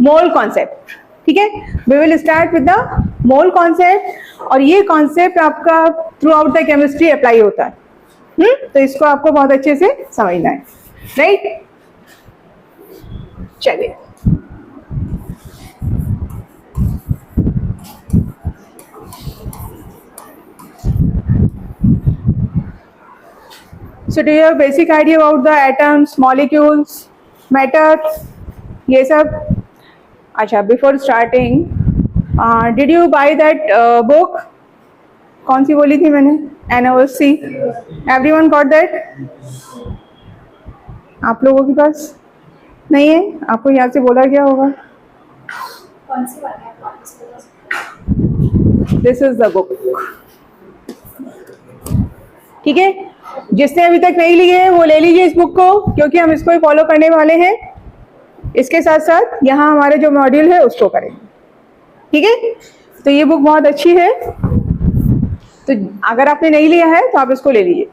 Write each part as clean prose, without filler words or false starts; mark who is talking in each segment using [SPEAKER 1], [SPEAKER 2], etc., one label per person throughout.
[SPEAKER 1] मोल concept, ठीक है। We will start with the mole concept, और ये कॉन्सेप्ट आपका throughout the chemistry apply होता है, तो इसको आपको बहुत अच्छे से समझना है, राइट। चलिए, so do you have basic idea about the atoms, molecules, matter, ये सब? अच्छा, before starting, did you buy that book? कौन सी बोली थी मैंने? NOC. Everyone got that? आप लोगों के पास नहीं है? आपको यहाँ से बोला गया होगा।
[SPEAKER 2] कौन सी बात है?
[SPEAKER 1] This is the book, ठीक है। जिसने अभी तक नहीं ली है वो ले लीजिए इस बुक को, क्योंकि हम इसको ही फॉलो करने वाले हैं। इसके साथ साथ यहाँ हमारे जो मॉड्यूल है उसको करेंगे, ठीक है। तो ये बुक बहुत अच्छी है, तो अगर आपने नहीं लिया है तो आप इसको ले लीजिए।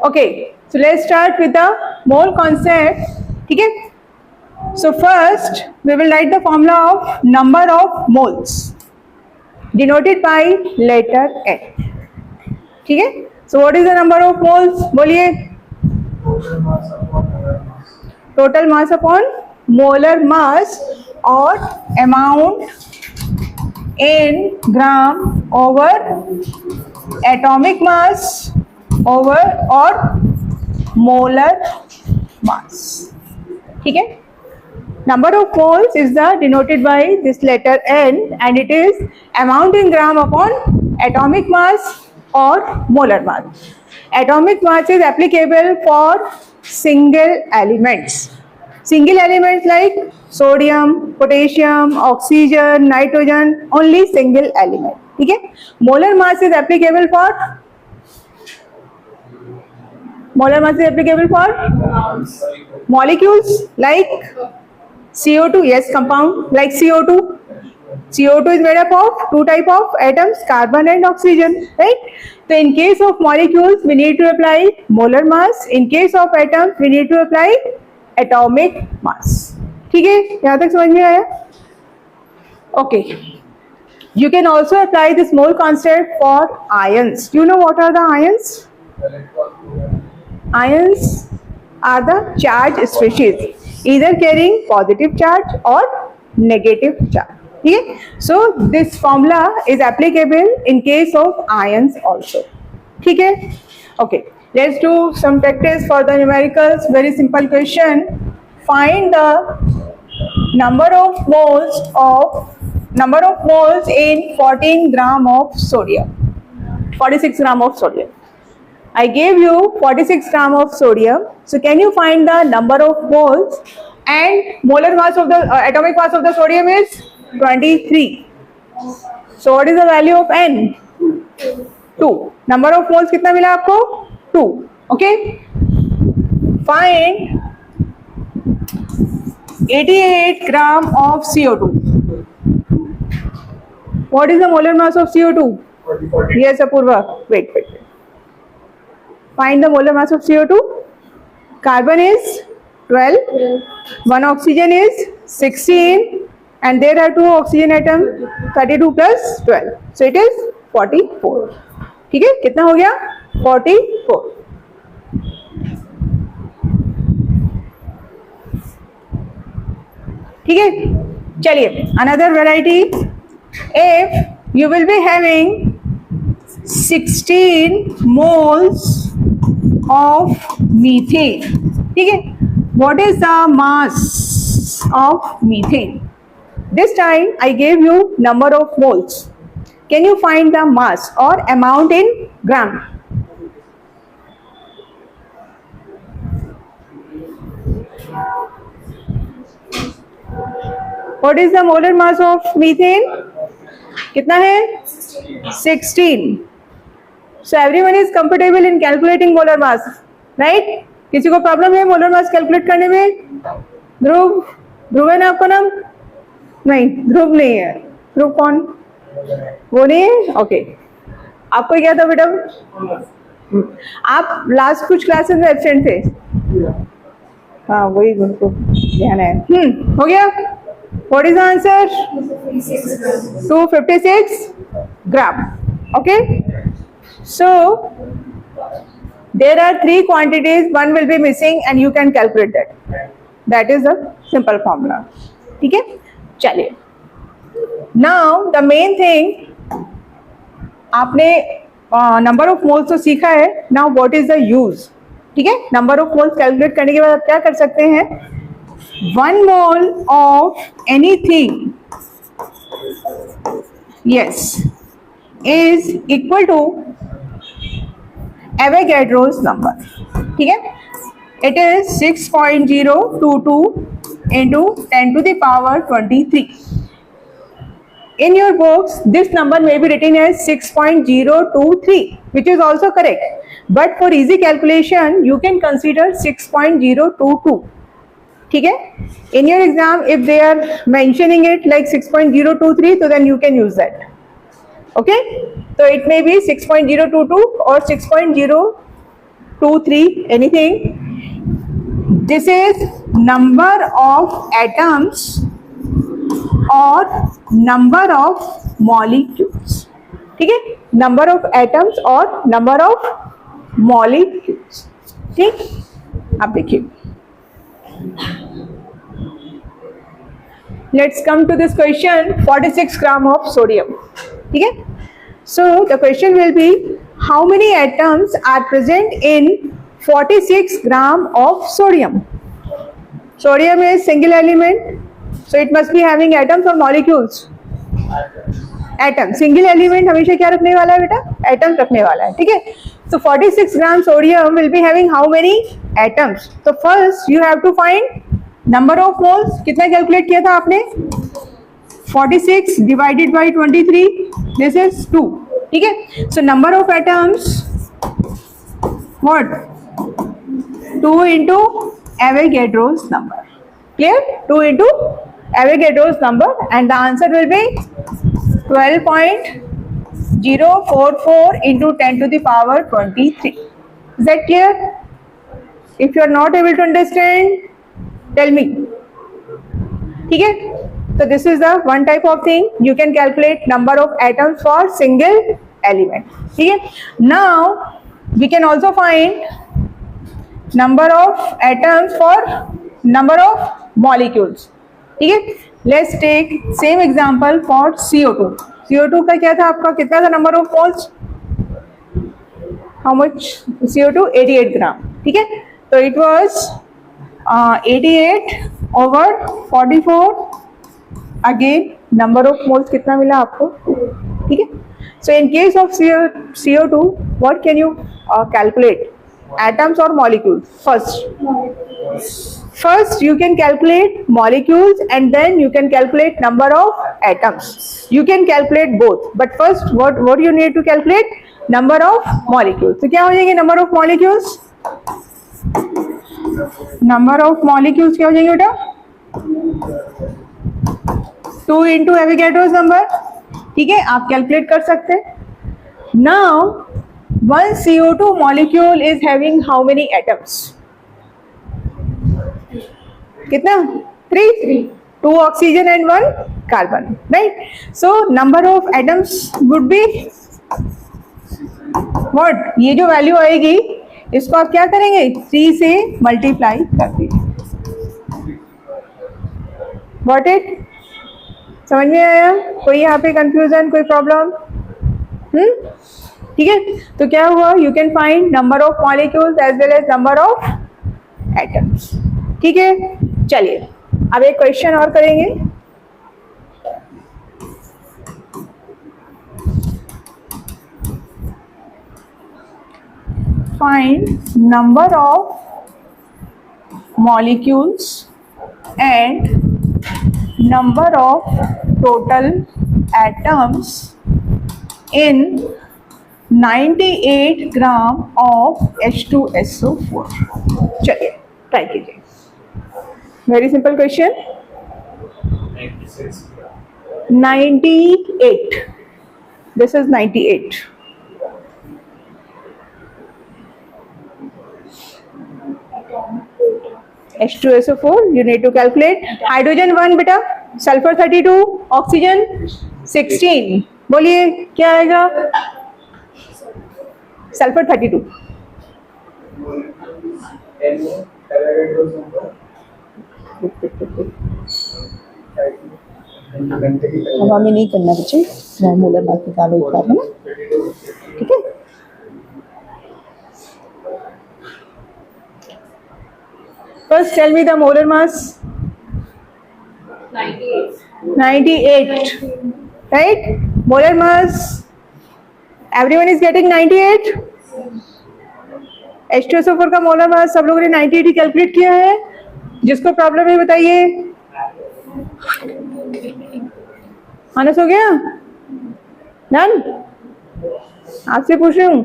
[SPEAKER 1] Okay, so let's start with the mole concept, ठीक है। So first we will write the formula of number of moles denoted by letter N, ठीक है। So what is the number of moles? बोलिए। Total mass upon molar mass और amount in gram over atomic mass over और molar mass, ठीक है। Number of moles is the denoted by this letter N, and it is amount in gram upon atomic mass or molar mass. Atomic mass is applicable for single elements. Single elements like sodium, potassium, oxygen, nitrogen, only single element. ठीक है? Molar mass is applicable for molecules like CO2, yes, compound like CO2. CO2 is made up of two type of atoms, carbon and oxygen, right? So in case of molecules we need to apply molar mass, in case of atoms we need to apply atomic mass. ठीक है, यहाँ तक समझ में आया? Okay, you can also apply this mole concept for ions. Do you know what are the ions? Ions are the charged species, either carrying positive charge or negative charge. ठीक है, so this formula is applicable in case of ions also. ठीक है, okay, let's do some practice for the numericals. Very simple question. Find the number of moles in 14 gram of sodium, 46 gram of sodium. I gave you 46 gram of sodium. So can you find the number of moles? And molar mass of the atomic mass of the sodium is 23. So what is the value of N? 2. Number of moles कितना मिला आपको? 2. Okay. Find 88 gram of CO2. What is the molar mass of CO2? 40. Yes, Apurva. Wait. Find the molar mass of CO2. Carbon is 12. One oxygen is 16. And there are two oxygen atoms, 32 plus 12. So it is 44. ठीक है, कितना हो गया? 44. ठीक है, चलिए another variety. If you will be having 16 moles of methane, ठीक है, what is the mass of methane? This time I gave you number of moles. Can you find the mass or amount in gram? What is the molar mass of methane? कितना है? 16. So everyone is comfortable in calculating molar mass, right? किसी को problem है molar mass calculate करने में? ध्रुव है ना आपका नाम? नहीं, ध्रुव नहीं है। ध्रुव कौन? वो नहीं है? ओके, आपको क्या था बेटा? आप लास्ट कुछ क्लासेस में एब्सेंट थे। हाँ वही उनको ध्यान है. हो गया. What is the answer? 256 gram. Okay. So there are three quantities. One will be missing, and you can calculate that. That is the simple formula. ठीक है. चलिए. Now the main thing, आपने नंबर ऑफ मोल्स तो सीखा है. Now what is the use. ठीक है. Number of moles calculate करने के बाद आप क्या कर सकते हैं. 1 mole of anything, yes, is equal to Avogadro's number. ठीक है. It is 6.022 into 10 to the power 23. In your books, this number may be written as 6.023, which is also correct. But for easy calculation, you can consider 6.022. ठीक है. In your exam, if they are mentioning it like 6.023, so then you can use that. Okay. So it may be 6.022 or 6.023, anything. This is number of atoms or number of molecules. ठीक है. Number of atoms or number of molecules. ठीक. आप देखिए. Let's come to this question. 46 gram of sodium. ठीक है. So the question will be, how many atoms are present in 46 gram of sodium? Sodium is single element, so it must be having atoms or molecules. Atom. Single element हमेशा क्या रखने वाला है बेटा? Atoms रखने वाला है. ठीक है. So 46 gram sodium will be having how many atoms? So first you have to find number of moles. कितना कैलकुलेट किया था आपने? 46 divided by 23. This is 2. ठीक है. So number of atoms, what? 2 into Avogadro's number. Clear? 2 into Avogadro's number, and the answer will be 12.044 into 10 to the power 23. Is that clear? If you are not able to understand, tell me. ठीक है. So this is the one type of thing. You can calculate number of atoms for single element. ठीक है. Now we can also find number of atoms for number of molecules. ठीक है. Let's take same example for CO2. CO2 का क्या था आपका? कितना था number of moles? How much? CO2 88 gram. ठीक है. So it was 88 over 44. Again number of moles कितना मिला आपको? ठीक है. So in case of CO2, what can you calculate? Atoms or molecules? First you can calculate molecules, and then you can calculate number of atoms. You can calculate both, but first what you need to calculate? Number of molecules. तो क्या हो जाएंगे number of molecules? Number of molecules क्या हो जाएंगे बेटा? 2 into Avogadro's number. ठीक है. आप कैलकुलेट कर सकते हैं. Now one CO2 molecule is having how many atoms? कितना? 3. 2 oxygen and 1 carbon, right? So number of atoms would be what? ये जो वैल्यू आएगी, इसको आप क्या करेंगे? 3 से मल्टीप्लाई कर दीजिए. Got it? समझ में आया? कोई यहाँ पे कंफ्यूजन, कोई प्रॉब्लम? ठीक है. तो क्या हुआ? You can find number of molecules as well as number of atoms. ठीक है. चलिए अब एक क्वेश्चन और करेंगे. Find number of molecules and number of total atoms in 98 gram of H2SO4. चलिए ट्राई कीजिए. Very simple question. 98. This is 98. H2SO4 you need to calculate. Hydrogen 1 बेटा, सल्फर 32, ऑक्सीजन 16. बोलिए क्या आएगा? सल्फर 32. अब हमें नहीं करना बच्चे, मोलर मास निकालो एक बार, है ना? ठीक है. First tell me the molar mass.
[SPEAKER 2] 98.
[SPEAKER 1] 98, right? Molar mass. Everyone is getting 98. H2SO4 का मोलर मास सब लोगों ने 98 ही कैलकुलेट किया है. जिसको प्रॉब्लम है बताइए. आनस हो गया? डन? आपसे पूछ रही हूँ.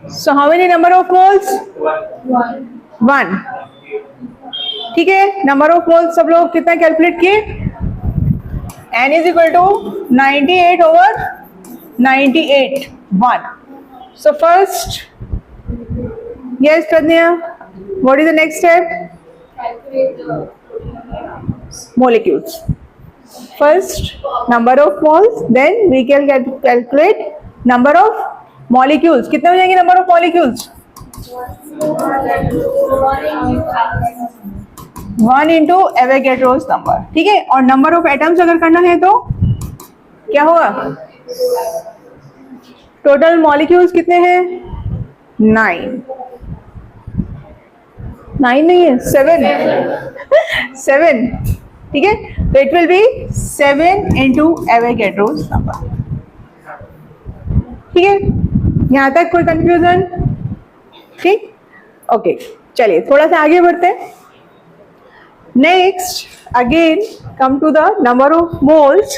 [SPEAKER 1] So how many number of moles? 1. ठीक है. नंबर ऑफ मोल्स सब लोग कितना कैलकुलेट किए? N is equal to 98 over 98, 1. So first, yes Pradnya, what is the next step?
[SPEAKER 2] Calculate the
[SPEAKER 1] Molecules. First number of moles, then we can calculate number of molecules. कितने हो जाएंगे number of molecules? 1 into Avogadro's number. ठीक है. और number of atoms अगर करना है तो क्या होगा? टोटल molecules कितने हैं? 9. 9 नहीं है, 7. 7. ठीक है. तो it will be 7 into Avogadro's number. ठीक है. यहाँ तक कोई कंफ्यूजन? ठीक. ओके, चलिए थोड़ा सा आगे बढ़ते हैं. Next again come to the number of moles.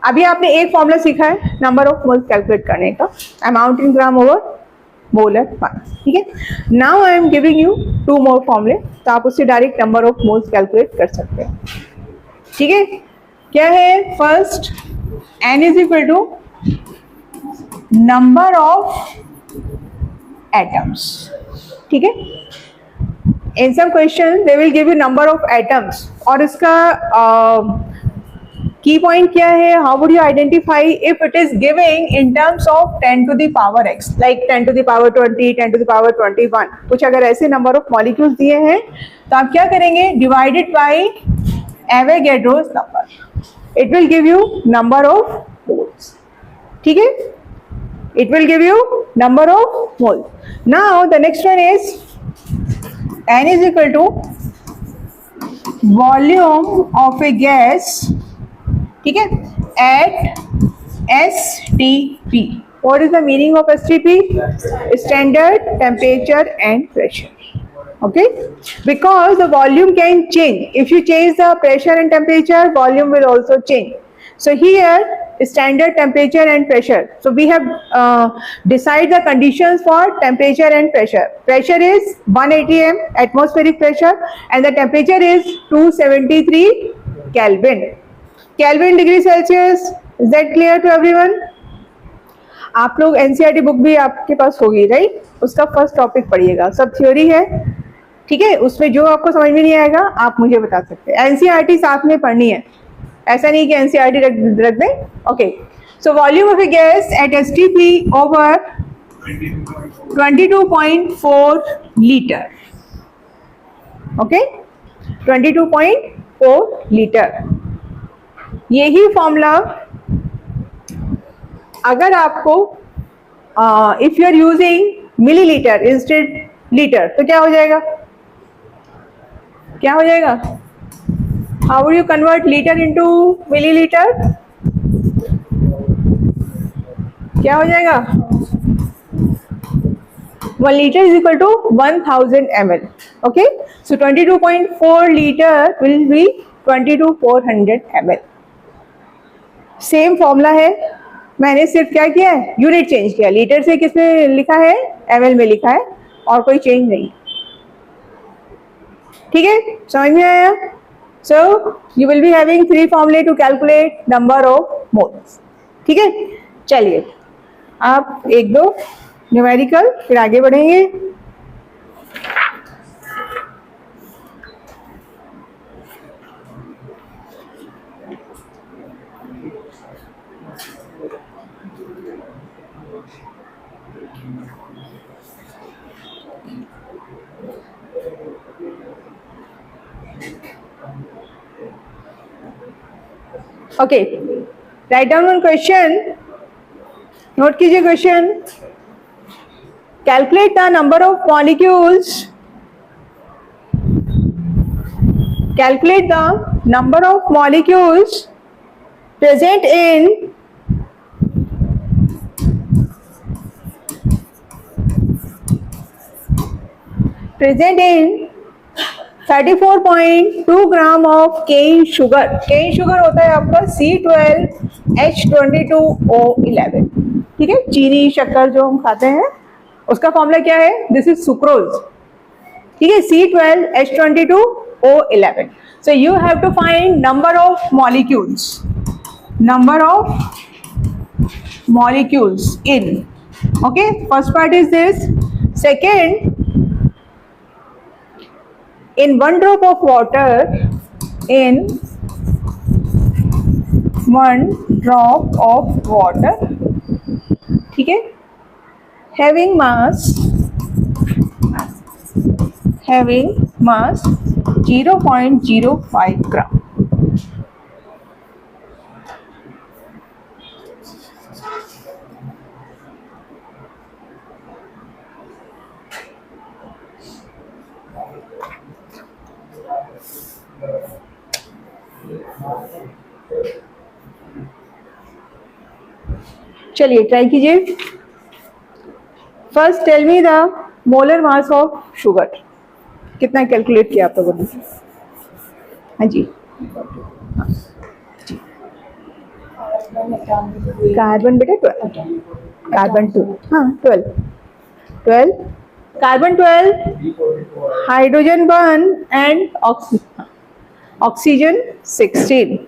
[SPEAKER 1] अभी आपने एक फॉर्मूला सीखा है नंबर ऑफ मोल्स कैलकुलेट करने का, amount in gram over molar mass. ठीक है. Now I am giving you 2 more फॉर्मूले, तो आप उससे direct number of moles calculate कर सकते हैं. ठीक है. क्या है? First n is equal to number of atoms. ठीक है. In some questions they will give you number of atoms. और इसका key point क्या है? How would you identify if it is giving in terms of 10 to the power x, like 10 to the power 20, 10 to the power 21. कुछ अगर ऐसे number of molecules दिए हैं तो आप क्या करेंगे? Divided by Avogadro's number. It will give you number of moles. ठीक है. It will give you number of moles. Now the next one is N is equal to volume of a gas. ठीक है. At STP. What is the meaning of STP? Standard temperature and pressure. Okay. Because the volume can change. If you change the pressure and temperature, volume will also change. So here standard temperature and pressure. So we have decide the conditions for temperature and pressure. Pressure is 180 atmospheric pressure and the temperature is 273 Kelvin. Kelvin degree Celsius. Is that clear to everyone? आप लोग NCERT book भी आपके पास होगी, right? उसका first topic पढ़िएगा. सब theory है. ठीक है. उसमें जो आपको समझ में नहीं आएगा आप मुझे बता सकते हैं. NCERT साथ में पढ़नी है, ऐसा नहीं कि NCERT रख दें. Okay. So volume of a gas at STP over 22.4 litre. Okay. 22.4 litre. यही फॉर्मूला अगर आपको if you are using millilitre instead litre तो क्या हो जाएगा? क्या हो जाएगा? How would you convert liter into milliliter? क्या हो जाएगा? 1 liter is equal to 1000 ml. Okay, so 22.4 liter will be 22,400 ml. Same formula है. मैंने सिर्फ क्या किया है? यूनिट चेंज किया. लीटर से किसमें लिखा है? ml में लिखा है और कोई चेंज नहीं. ठीक है. समझ में आया? So you will be having 3 formulae to calculate number of moles. ठीक है, चलिए आप एक दो न्यूमेरिकल फिर आगे बढ़ेंगे. Okay, write down one question. Note कीजिए question. Calculate the number of molecules. Calculate the number of molecules present in present in 34.2 gram of cane sugar. Cane sugar होता है आपका C12H22O11. ठीक है, चीनी शक्कर जो हम खाते हैं उसका फॉर्मूला क्या है? This is sucrose. ठीक है, C12H22O11. So you have to find number of molecules. Number of molecules in. Okay, first part is this. Second, in 1 drop of water, in 1 drop of water, ठीक है, having mass 0.05 ग्राम. चलिए try कीजिए. First tell me the molar mass of sugar. कितना calculate किया आप लोगों ने? हाँ जी, कार्बन बेटा 12. कार्बन 2, हाँ 12. Carbon 12, hydrogen 1 and oxygen 16.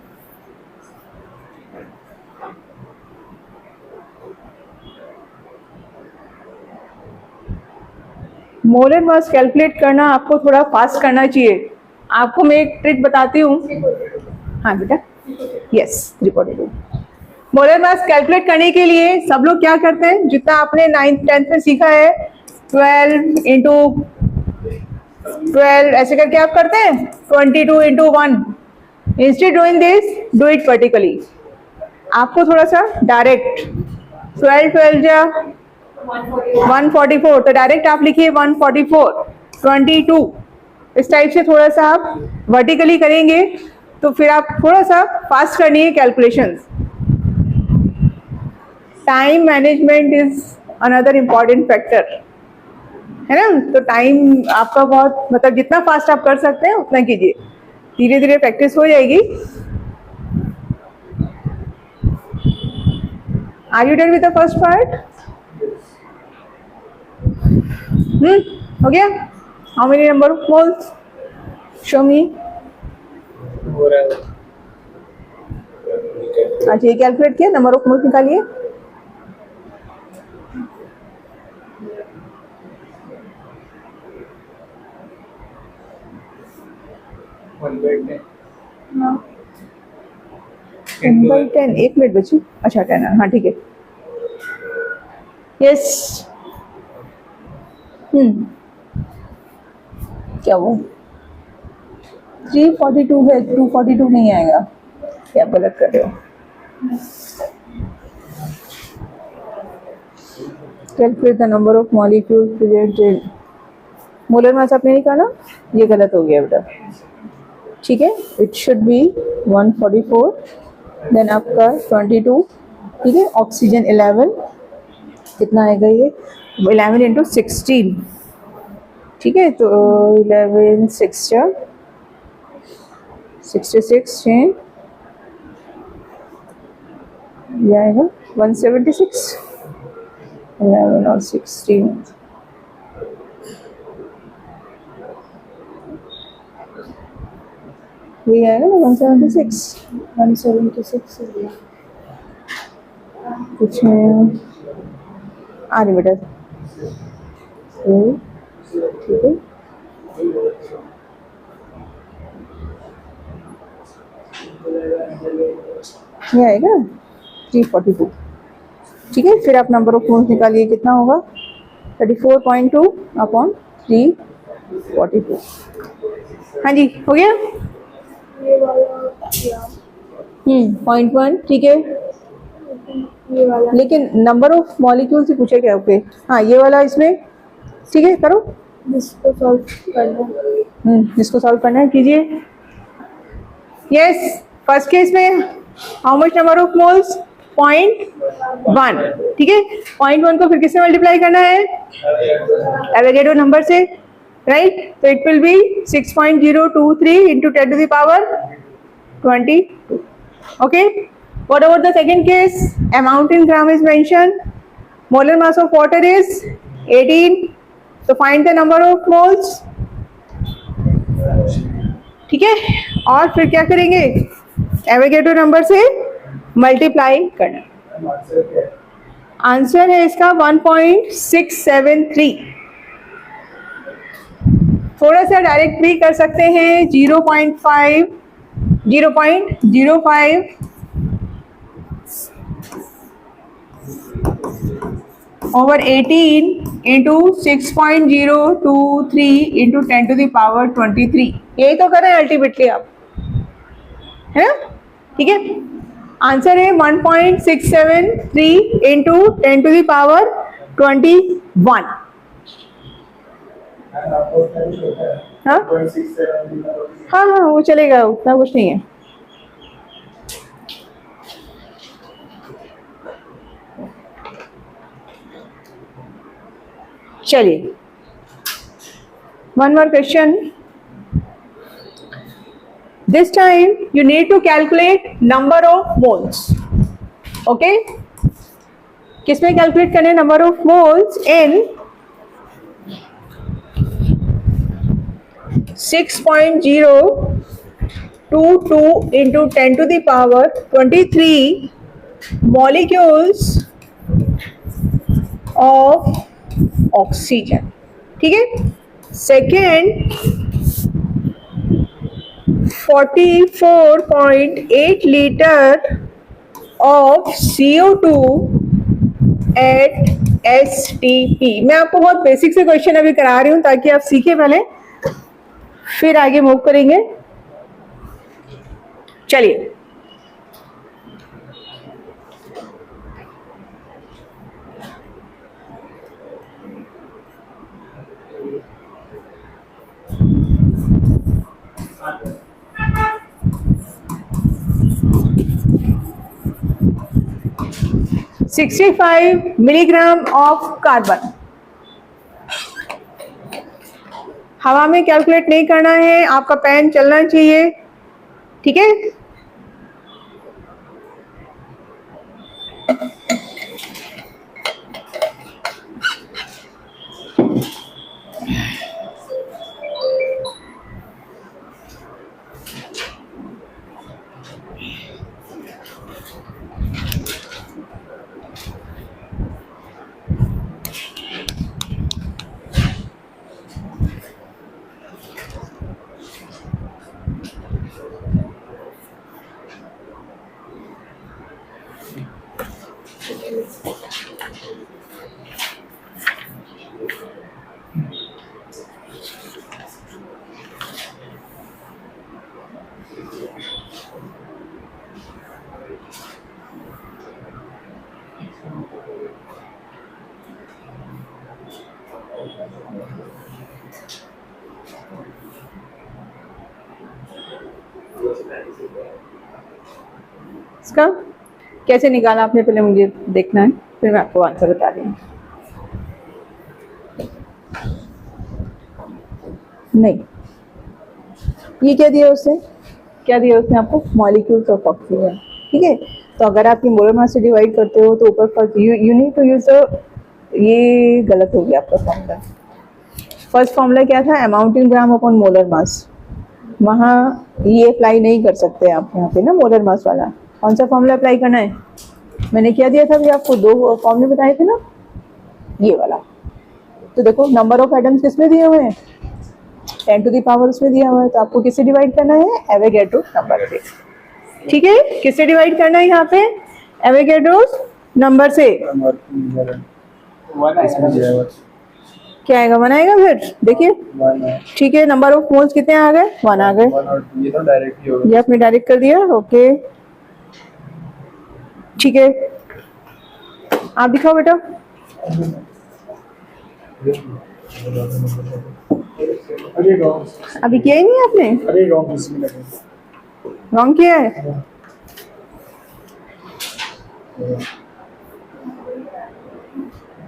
[SPEAKER 1] Molar mass calculate करना आपको थोड़ा फास्ट करना चाहिए. आपको मैं एक ट्रिक बताती हूँ. हाँ बेटा, यस 342. मोलर मास कैलकुलेट करने के लिए सब लोग क्या करते हैं, जितना आपने 9th 10th में सीखा है 12 इंटू 12 ऐसे करके आप करते हैं. 22 into 1. Instead doing this, do it vertically. आपको थोड़ा सा डायरेक्ट 12 जा 144, तो डायरेक्ट आप लिखिए 144. 22 इस टाइप से थोड़ा सा आप वर्टिकली करेंगे तो फिर आप थोड़ा सा फास्ट करनी है calculations. Time management is another important factor, है ना. तो टाइम आपका बहुत, मतलब जितना फास्ट आप कर सकते हैं उतना कीजिए. धीरे धीरे प्रैक्टिस हो जाएगी. Are you done with the first part? हो गया. How many number of moles? Show me. अच्छा, ये कैलकुलेट किया, नंबर ऑफ मोल्स निकालिए. One by 10. 1 मिनट बची. अच्छा 10. हाँ ठीक है. यस. क्या वो 342 है, 242 नहीं आएगा. क्या गलत कर रहे हो? Calculate the number of molecules present. Molar mass आपने निकाला, ये गलत हो गया बेटा. ठीक है, इट शुड बी 144. देन आपका 22. ठीक है, ऑक्सीजन 11. कितना आएगा ये? 11 इंटू 16. ठीक है, तो 11 6 66 ये आएगा 176. 11 और 16. ये आएगा ना 176
[SPEAKER 2] 176
[SPEAKER 1] कुछ है आ रही बेटा ठीक है ये आएगा 342 ठीक है। फिर आप नंबर ऑफ मोल्स निकालिए कितना होगा 34.2 अपॉन 342। हाँ जी हो गया
[SPEAKER 2] ये वाला या
[SPEAKER 1] 0.1 ठीक है।
[SPEAKER 2] ये वाला
[SPEAKER 1] लेकिन नंबर ऑफ मॉलिक्यूल से पूछे क्या ओके हाँ ये वाला इसमें ठीक है करो
[SPEAKER 2] जिसको सॉल्व करना
[SPEAKER 1] जिसको सॉल्व करना है कीजिए। यस फर्स्ट केस में how much number of moles 0.1 ठीक है। 0.1 को फिर किससे मल्टीप्लाई करना है एवोगैड्रो नंबर से राइट तो it will be 6.023 into 10 to the power 22 okay. What about the second case? Amount in gram is mentioned. Molar mass of water is 18. So find the number of moles. ठीक है और फिर क्या करेंगे Avogadro number से multiply करना। Answer है इसका 1.673। थोड़ा सा डायरेक्ट भी कर सकते हैं 0.05 over 18 into 6.023 into 10 to the power 23 यही तो करें अल्टीमेटली आप है ना ठीक है। आंसर है 1.673 into 10 to the power 21। हाँ हाँ हाँ वो चलेगा उतना कुछ नहीं है। चलिए one more question. This time you need to calculate number of moles. Okay? किसमें कैलकुलेट करने number of moles in 6.022 into 10 to the power 23 molecules of oxygen ठीक है। Second 44.8 litre of CO2 at STP। मैं आपको बहुत basic से question अभी करा रही हूं ताकि आप सीखे पहले फिर आगे मूव करेंगे। चलिए $65 मिलीग्राम ऑफ कार्बन हवा में कैलकुलेट नहीं करना है, आपका पेन चलना चाहिए ठीक है। इसका कैसे निकाला आपने पहले मुझे देखना है, फिर मैं आपको आंसर बता दूंगी। नहीं, ये क्या दिया उसने, क्या दिया उसने आपको, मॉलिक्यूल्स ऑफ ऑक्सीजन। ठीक है, तो अगर आप ये मोलर मास से डिवाइड करते हो तो ऊपर first you need to use ये गलत हो गया आपका फॉर्मूला। फर्स्ट फॉर्मूला क्या था, amount in gram upon molar मास। वहाँ ये अप्लाई नहीं कर सकते आप यहाँ पे ना, मोलर मास वाला। कौन सा फॉर्मूला अप्लाई करना है? मैंने क्या दिया था अभी आपको, 2 फॉर्मूले बताए थे ना, ये वाला। तो देखो नंबर ऑफ एटम्स किसमें दिए हुए हैं, 10 टू द पावर उसमें दिया हुआ है, तो आपको किससे डिवाइड करना है, एवोगैड्रो नंबर से। ठीक है, किससे डिवाइड करना है यहाँ पे, एवोगैड्रो नंबर से। क्या आएगा, 1 आएगा। फिर देखिए, ठीक है, नंबर ऑफ मोल्स कितने आ गए, 1 आ गए। ये आपने डायरेक्ट कर दिया, ओके ठीक है। आप दिखाओ बेटा। अभी किया ही नहीं आपने, रॉन्ग किया है।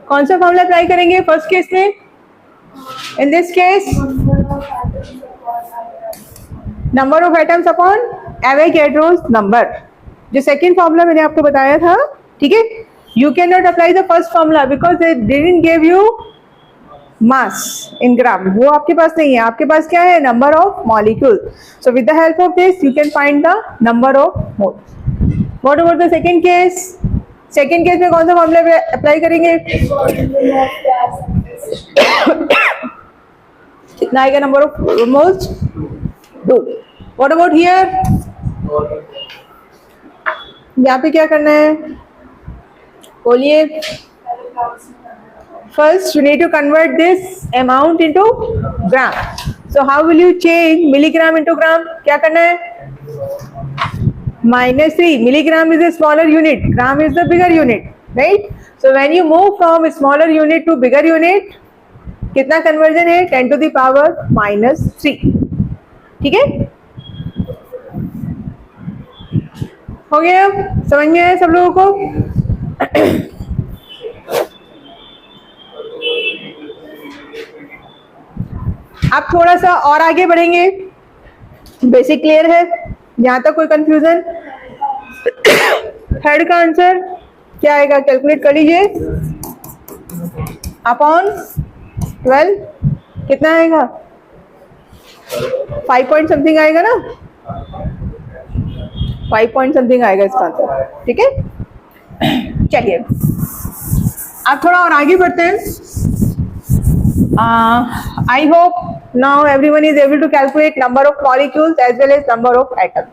[SPEAKER 1] कौन सा फॉर्मूला अप्लाई करेंगे फर्स्ट केस में? In this case number of atoms upon Avogadro's number, जो सेकंड फॉर्मूला मैंने आपको बताया था। ठीक है, you can not apply the first formula because they didn't give you mass in gram, वो आपके पास नहीं है। आपके पास क्या है, number of molecule. So with the help of this you can find the number of mole. What about the second case? Second case में कौन सा फॉर्मूला अप्लाई करेंगे? कितना आएगा number of moles, 2। What about here? यहाँ पे क्या करना है, बोलिए। First, you need to convert this amount into gram. So how will you change milligram into gram? क्या करना है? -3. Milligram is a smaller unit. Gram is the bigger unit, right? So when you move from a smaller unit to bigger unit, कितना conversion है? 10 to the power -3. ठीक है? हो गया? समझ में आया सब लोगों को? आप थोड़ा सा और आगे बढ़ेंगे, बेसिक क्लियर है, यहाँ तक कोई कंफ्यूजन? थर्ड का आंसर क्या आएगा, कैलकुलेट कर लीजिए। अपॉन 12 कितना आएगा, 5 पॉइंट समथिंग आएगा ना, 5 पॉइंट समथिंग आएगा इसका आंसर। ठीक है, चलिए आप थोड़ा और आगे बढ़ते हैं। I hope now everyone is able to calculate number of molecules as well as number of atoms.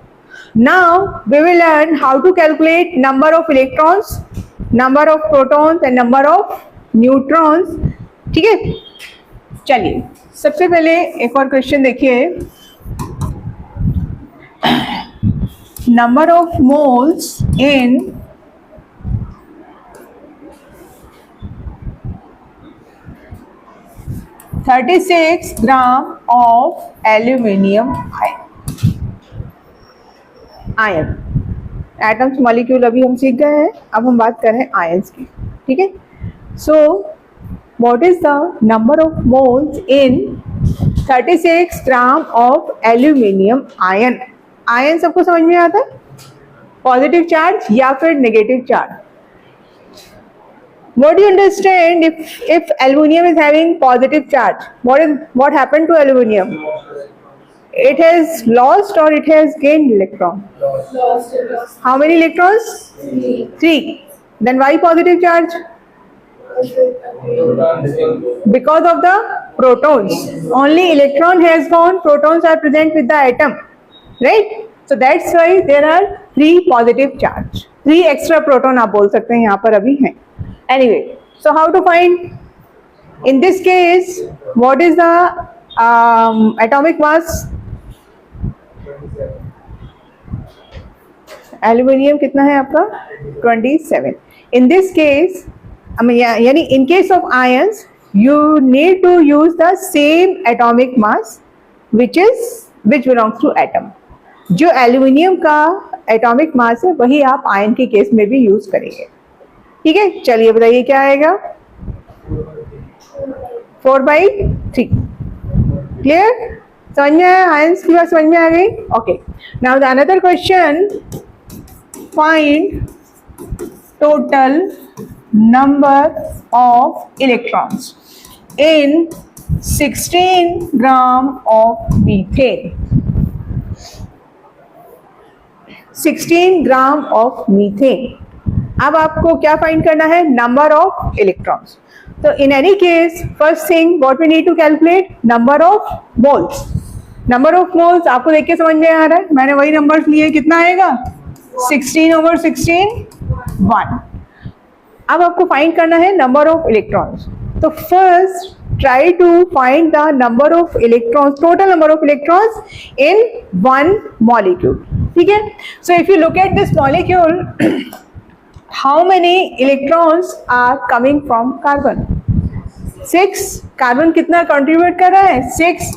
[SPEAKER 1] Now we will learn how to calculate number of electrons, number of protons and number of neutrons. ठीक है, चलिए सबसे पहले एक और question देखिए। Number of moles in 36 gram of aluminium ion. Atoms molecule अभी हम सीख गए हैं, अब हम बात कर रहे हैं आयंस की। ठीक है, so what is the number of moles in 36 gram of aluminium ion? Ion सबको समझ में आता है, पॉजिटिव चार्ज या फिर negative charge. What do you understand if aluminum is having positive charge? What happened to aluminum? It has lost or it has gained electron?
[SPEAKER 2] Lost.
[SPEAKER 1] How many electrons? 3. Then why positive charge? Because of the protons. Only electron has gone, protons are present with the atom, right? So that's why there are 3 positive charge. 3 extra proton आप बोल सकते हैं यहाँ पर अभी हैं। Anyway, so how to find? In this case, what is the atomic mass? Aluminium कितना है आपका? 27. In this case, यानी in case of ions, you need to use the same atomic mass which belongs to atom. जो aluminium का atomic mass है वही आप ion के केस में भी यूज करेंगे। ठीक है, चलिए बताइए क्या आएगा? 4/3। क्लियर? समझ में आया? आयंस की बात समझ में आ गई? Okay, now the another question, find total number of electrons in 16 gram of methane. 16 gram of methane. अब आपको क्या फाइंड करना है? Number of electrons. तो in any case first thing what we need to calculate number of moles. Number of moles आपको देख के समझ में आ रहा है, मैंने वही नंबर्स लिए, कितना आएगा 16/16 1। अब आपको फाइंड करना है नंबर ऑफ इलेक्ट्रॉन्स। तो first try to find the number of electrons, total number of electrons in one molecule. ठीक है, so if you look at this molecule, how many electrons are coming from carbon? 6। Carbon कितना contribute कर रहा है? 6।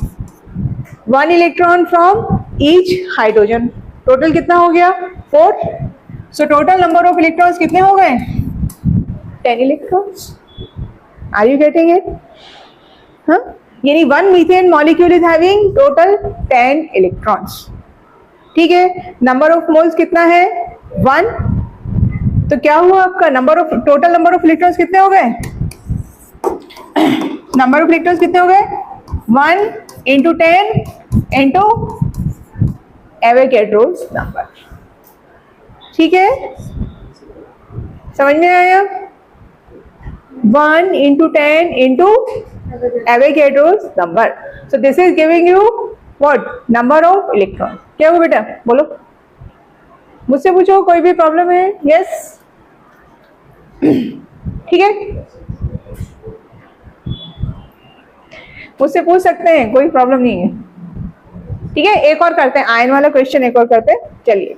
[SPEAKER 1] 1 electron from each hydrogen, total कितना हो गया? 4। So total number of electrons कितने हो गए? 10 electrons. Are you getting it? हाँ, यानी 1 methane molecule is having total 10 electrons. ठीक है, नंबर ऑफ मोल्स कितना है? 1। तो क्या हुआ आपका number of, total number of electrons कितने हो गए? नंबर ऑफ इलेक्ट्रॉन्स कितने हो गए? 1 into 10 into एवोगैड्रोस नंबर। ठीक है, समझ में आया? 1 into 10 into Avogadro's number. So this is giving you what? Number of electron. क्या हो बेटा, बोलो, मुझसे पूछो, कोई भी प्रॉब्लम है? यस, ठीक है, मुझसे पूछ सकते हैं, कोई प्रॉब्लम नहीं है। ठीक है, एक और करते हैं, आयन वाला क्वेश्चन एक और करते हैं। चलिए,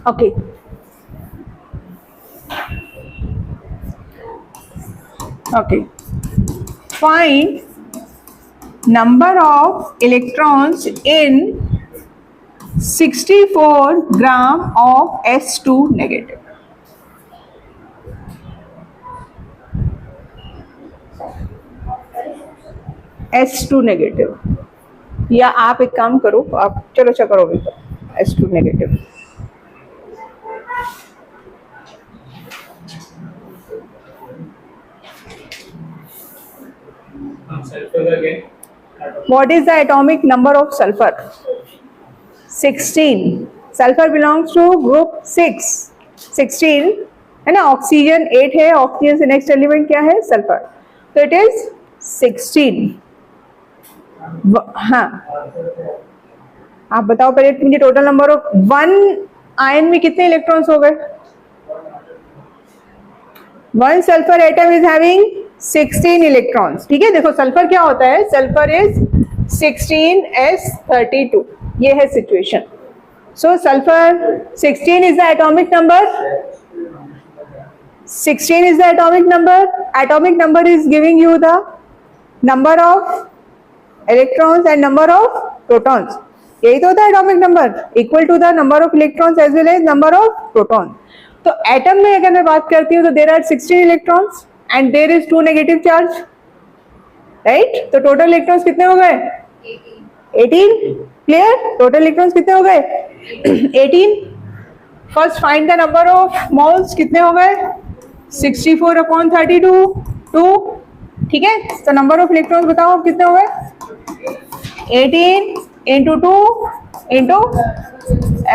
[SPEAKER 1] okay, okay, find number of electrons in 64 gram of S2 negative। S2 negative, या आप एक काम करो, आप चलो अच्छा करो भी, S2 negative. What is the atomic number of sulfur? 16। Sulphur belongs to group 6, 16 है ना। ऑक्सीजन 8 है, ऑक्सीजन से नेक्स्ट एलिमेंट क्या है? सल्फर। तो इट इज 16। हाँ, आप बताओ पहले मुझे टोटल नंबर ऑफ 1 आयन में कितने इलेक्ट्रॉन्स हो गए? 1 sulphur atom is having 16 electrons. ठीक है, देखो सल्फर क्या होता है? Sulphur is 16s32। ये है situation. So sulphur 16 is the atomic number. 16 is the atomic number. Atomic number is giving you the number of electrons and number of protons. यही तो होता है atomic number, equal to the number of electrons as well as number of proton. तो atom में अगर मैं बात करती हूँ तो there are 16 electrons and there is 2 negative charge, right. तो टोटल इलेक्ट्रॉन्स कितने हो गए? 18। क्लियर? टोटल इलेक्ट्रॉन्स कितने हो गए? 18। First find the number of moles, कितने हो गए? 64/32 2। ठीक है, तो नंबर ऑफ इलेक्ट्रॉन्स बताओ अब कितने हो गए? 18 into 2 into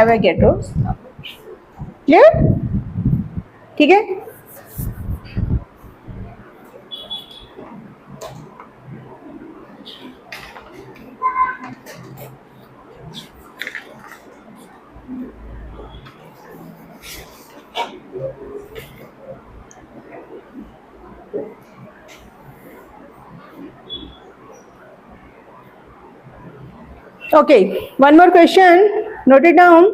[SPEAKER 1] एवोगैड्रोस। क्लियर? ठीक है, okay, one more question, note it down.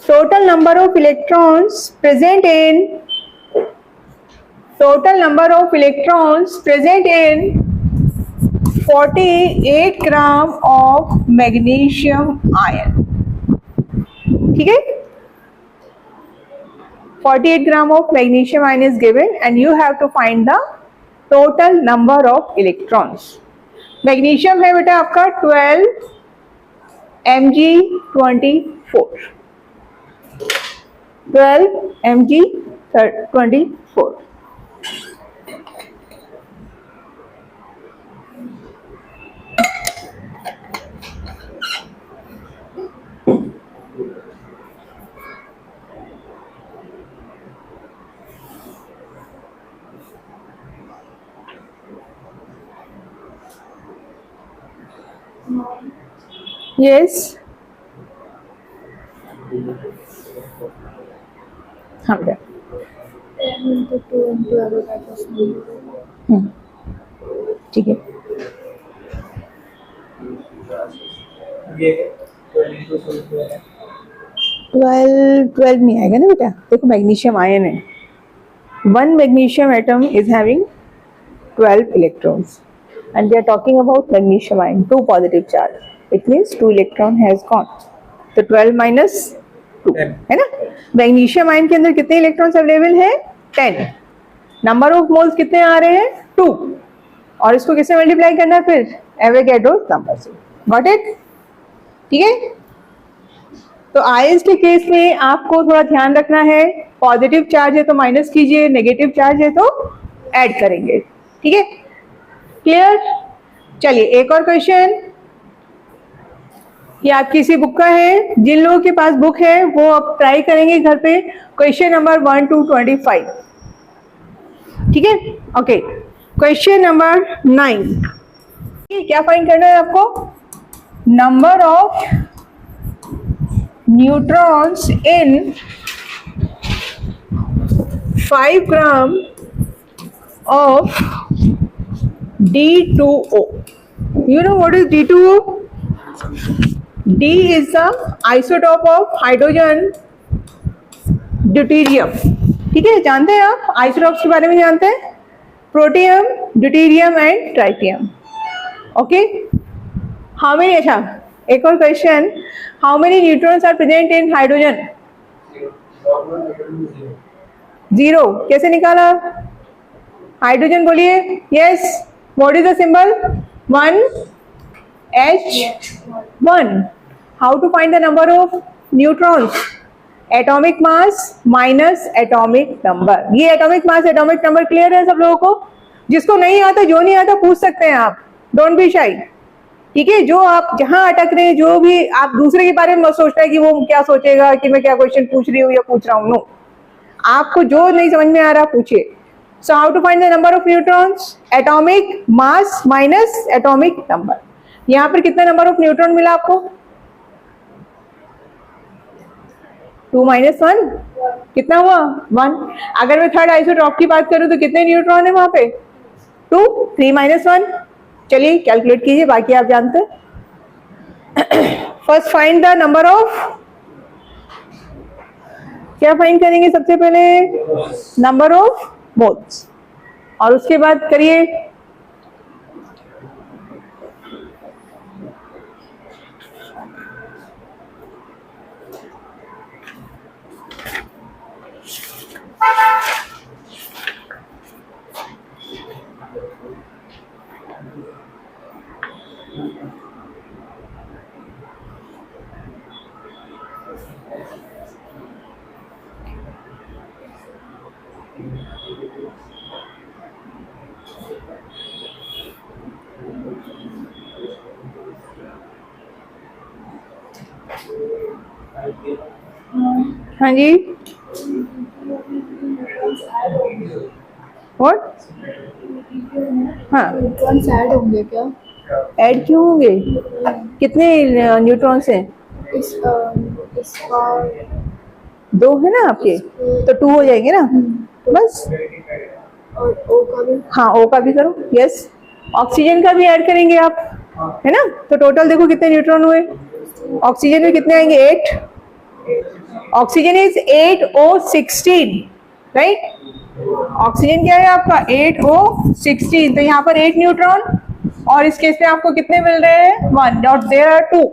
[SPEAKER 1] Total number of electrons present in 48 gram of magnesium ion। ठीक है, 48 gram of magnesium ion is given and you have to find the total number of electrons। Magnesium है बेटा आपका 12 Mg24, 12 Mg 24. Yes. हाँ बेटा.
[SPEAKER 2] 10 into 2 into apparatus number.
[SPEAKER 1] ठीक है.
[SPEAKER 3] ये 22
[SPEAKER 1] 12 नहीं आएगा ना बेटा. देखो मैग्नीशियम आयन है. One magnesium atom is having 12 electrons, and we are talking about magnesium ion, 2 positive charge. It means 2 electron has gone. तो 12 minus 2 है ना. मैग्नीशियम आयन के अंदर कितने इलेक्ट्रॉन्स अवेलेबल है? 10. नंबर ऑफ मोल्स कितने आ रहे हैं? 2. और इसको किससे मल्टीप्लाई करना है फिर? एवोगैड्रो नंबर से. Got it? ठीक है. तो आयंस के केस में आपको थोड़ा ध्यान रखना है. पॉजिटिव चार्ज है तो माइनस कीजिए, नेगेटिव चार्ज है तो ऐड करेंगे. ठीक है, क्लियर? चलिए एक और क्वेश्चन. ये आपकी इसी बुक का है. जिन लोगों के पास बुक है वो अब ट्राई करेंगे घर पे. Question number 1 to 25. ठीक है, ओके. Question number 9. क्या फाइंड करना है आपको? Number of neutrons in 5 gram of D2O. You know what is D2O? D is the isotope of hydrogen deuterium. ठीक है, जानते हैं आप आइसोटॉप्स के बारे में जानते हैं? Protium, deuterium and tritium. Okay, how many. अच्छा, एक और question. How many neutrons are present in hydrogen? 0. कैसे निकाला? हाइड्रोजन बोलिए. Yes, what is the symbol? 1 H1. How to find the number of neutrons? Atomic mass minus atomic number. ये atomic mass atomic number clear है सब लोगों को? जिसको नहीं आता, जो नहीं आता पूछ सकते हैं आप. डोंट बी शाई. ठीक है, जो आप जहां अटक रहे हैं, जो भी आप दूसरे के बारे में मत सोचना है कि वो क्या सोचेगा कि मैं क्या क्वेश्चन पूछ रही हूँ या पूछ रहा हूँ. नो, आपको जो नहीं समझ में आ रहा पूछिए. So how to find the number of neutrons? Atomic mass minus atomic number. यहाँ पर कितना नंबर ऑफ न्यूट्रॉन मिला आपको? 2 minus 1 कितना हुआ? 1. अगर मैं थर्ड आइसोटॉप की बात करूं तो कितने न्यूट्रॉन है वहां पे? 2. 3 minus 1. चलिए कैलकुलेट कीजिए, बाकी आप जानते हैं. First find the number of. क्या फाइंड करेंगे सबसे पहले? Number of moles. और उसके बाद करिए हाँ जी. व्हाट? हाँ,
[SPEAKER 2] न्यूट्रॉन्स ऐड होंगे क्या?
[SPEAKER 1] ऐड क्यों होंगे? कितने न्यूट्रॉन्स हैं?
[SPEAKER 2] इसका
[SPEAKER 1] 2 है ना आपके, तो 2 हो जाएंगे ना बस.
[SPEAKER 2] और ओ का भी.
[SPEAKER 1] हाँ, O का भी करो. यस, ऑक्सीजन का भी ऐड करेंगे आप, है ना. तो टोटल देखो कितने न्यूट्रॉन हुए. ऑक्सीजन में कितने आएंगे? 8. Oxygen is 8O16, right. Oxygen क्या है आपका? 8O16. तो यहाँ पर 8 न्यूट्रॉन, और इस केस में आपको कितने मिल रहे हैं? 1. और देयर आर 2.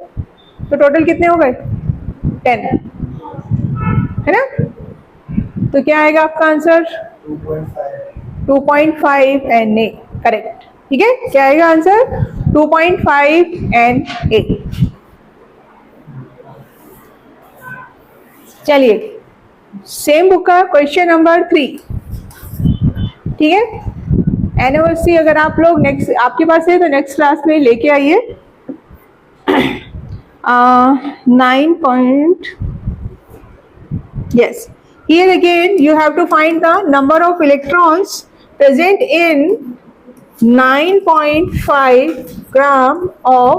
[SPEAKER 1] तो टोटल कितने हो गए? 10, है ना. तो क्या आएगा आपका आंसर? 2.5 and A. करेक्ट. ठीक है, क्या आएगा आंसर? 2.5 एंड ए. चलिए सेम बुक का क्वेश्चन नंबर 3, ठीक है। NOC अगर आप लोग नेक्स्ट आपके पास है तो नेक्स्ट क्लास में लेके आइए। 9 point, yes, here again you have to find the number of electrons present in 9.5 gram of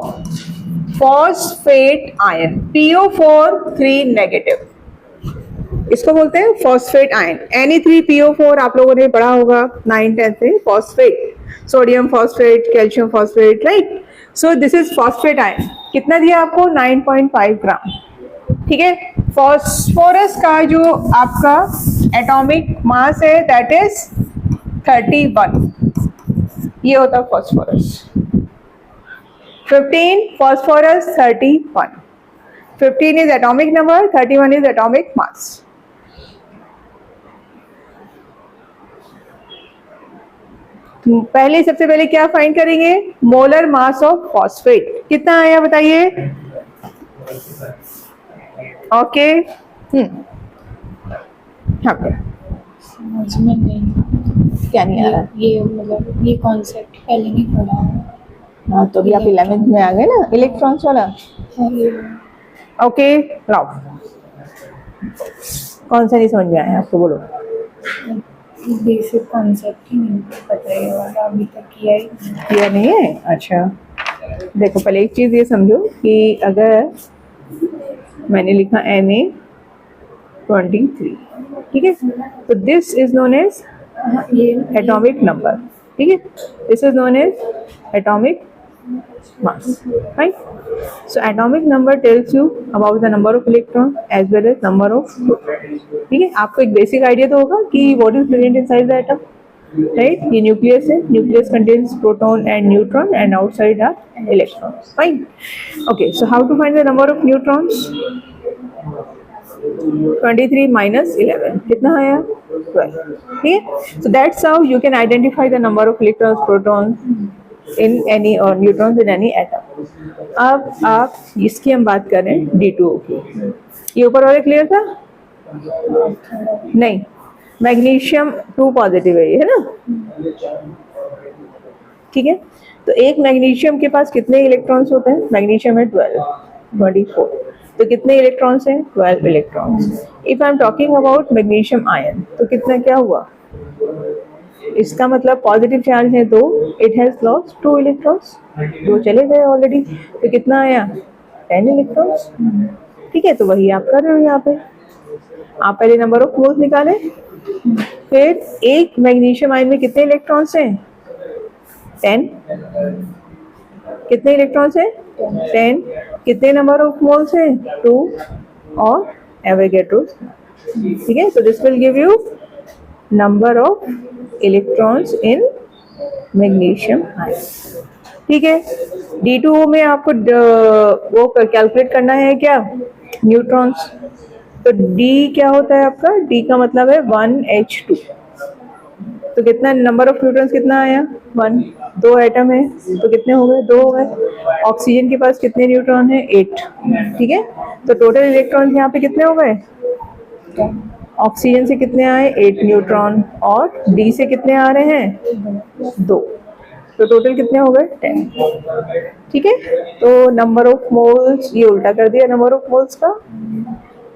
[SPEAKER 1] phosphate ion, PO4 3 negative, इसको बोलते हैं फॉस्फेट आयन। Ne3PO4 आप लोगों ने पढ़ा होगा 9th-10th में, phosphate, sodium phosphate, calcium phosphate, right. So this is phosphate ion. कितना दिया आपको? 9.5 ग्राम, ठीक है। फॉस्फोरस का जो आपका एटॉमिक मास है दैट इज 31, ये होता है phosphorus. 15 phosphorus 31, 15 is atomic number, 31 is atomic mass. पहले सबसे पहले क्या फाइंड करेंगे? मोलर मास ऑफ फॉस्फेट कितना आया बताइए? ओके, हाँ
[SPEAKER 2] समझ में नहीं,
[SPEAKER 1] क्या नहीं आ रहा?
[SPEAKER 2] ये मतलब ये कॉन्सेप्ट पहले नहीं पढ़ा।
[SPEAKER 1] हाँ तो अभी आप 11th में आ गए ना, इलेक्ट्रॉन्स वाला। ओके, लाओ, कौन सा नहीं समझ में आया आपको? बोलो।
[SPEAKER 2] बेसिक कॉन्सेप्ट ही नहीं पता है और अभी तक किया
[SPEAKER 1] नहीं है। अच्छा देखो, पहले एक चीज़ ये समझो कि अगर मैंने लिखा Na23, ठीक है, तो this is known as atomic number, ठीक है, this is known as atomic mass, right? So atomic number tells you about the number of electrons as well as number of protons, ठीक है। आपको एक बेसिक आइडिया तो होगा कि what is present inside the atom, right? ये nucleus है, nucleus contains proton and neutron and outside are electrons, fine? Okay, so how to find the number of neutrons? 23 minus 11 कितना आया? 12, ठीक है। So that's how you can identify the number of electrons, protons in any or neutrons in any atom. अब आप इसकी हम बात कर रहे हैं D2O की। ये ऊपर वाले क्लियर था? नहीं, मैग्नीशियम 2 पॉजिटिव है ये, है ना, ठीक है। तो एक मैग्नीशियम के पास कितने इलेक्ट्रॉन्स होते हैं? मैग्नीशियम है 24, तो कितने इलेक्ट्रॉन्स हैं? 12 electrons. If I am talking about magnesium ion तो कितना क्या हुआ? इसका मतलब पॉजिटिव चार्ज है 2, इट हैज लॉस्ट 2 इलेक्ट्रॉन्स, 2 चले गए ऑलरेडी, तो कितना आया? 10 इलेक्ट्रॉन्स, ठीक है। तो वही आप कर रहे हो यहाँ पे। आप पहले नंबर ऑफ मोल्स निकालें, फिर एक मैग्नीशियम आयन में कितने इलेक्ट्रॉन्स हैं? 10, कितने इलेक्ट्रॉन्स हैं? 10, कितने नंबर ऑफ मोल्स हैं? 2 और एवोगैड्रो, ठीक है। तो this will give you number of electrons in magnesium ion, ठीक है। D2O में आपको वो कैलकुलेट करना है क्या? न्यूट्रॉन्स। तो D क्या होता है आपका? D का मतलब है 1H2, तो कितना नंबर ऑफ न्यूट्रॉन्स कितना आया? 1, 2 एटम है तो कितने हो गए? 2 हो गए। ऑक्सीजन के पास कितने न्यूट्रॉन है? 8, ठीक है। तो टोटल इलेक्ट्रॉन्स यहाँ पे कितने हो गए? ऑक्सीजन से कितने आए? 8 न्यूट्रॉन, और D से कितने आ रहे हैं? 2, तो टोटल कितने हो गए? 10, ठीक है। तो नंबर ऑफ मोल्स, ये उल्टा कर दिया नंबर ऑफ मोल्स का,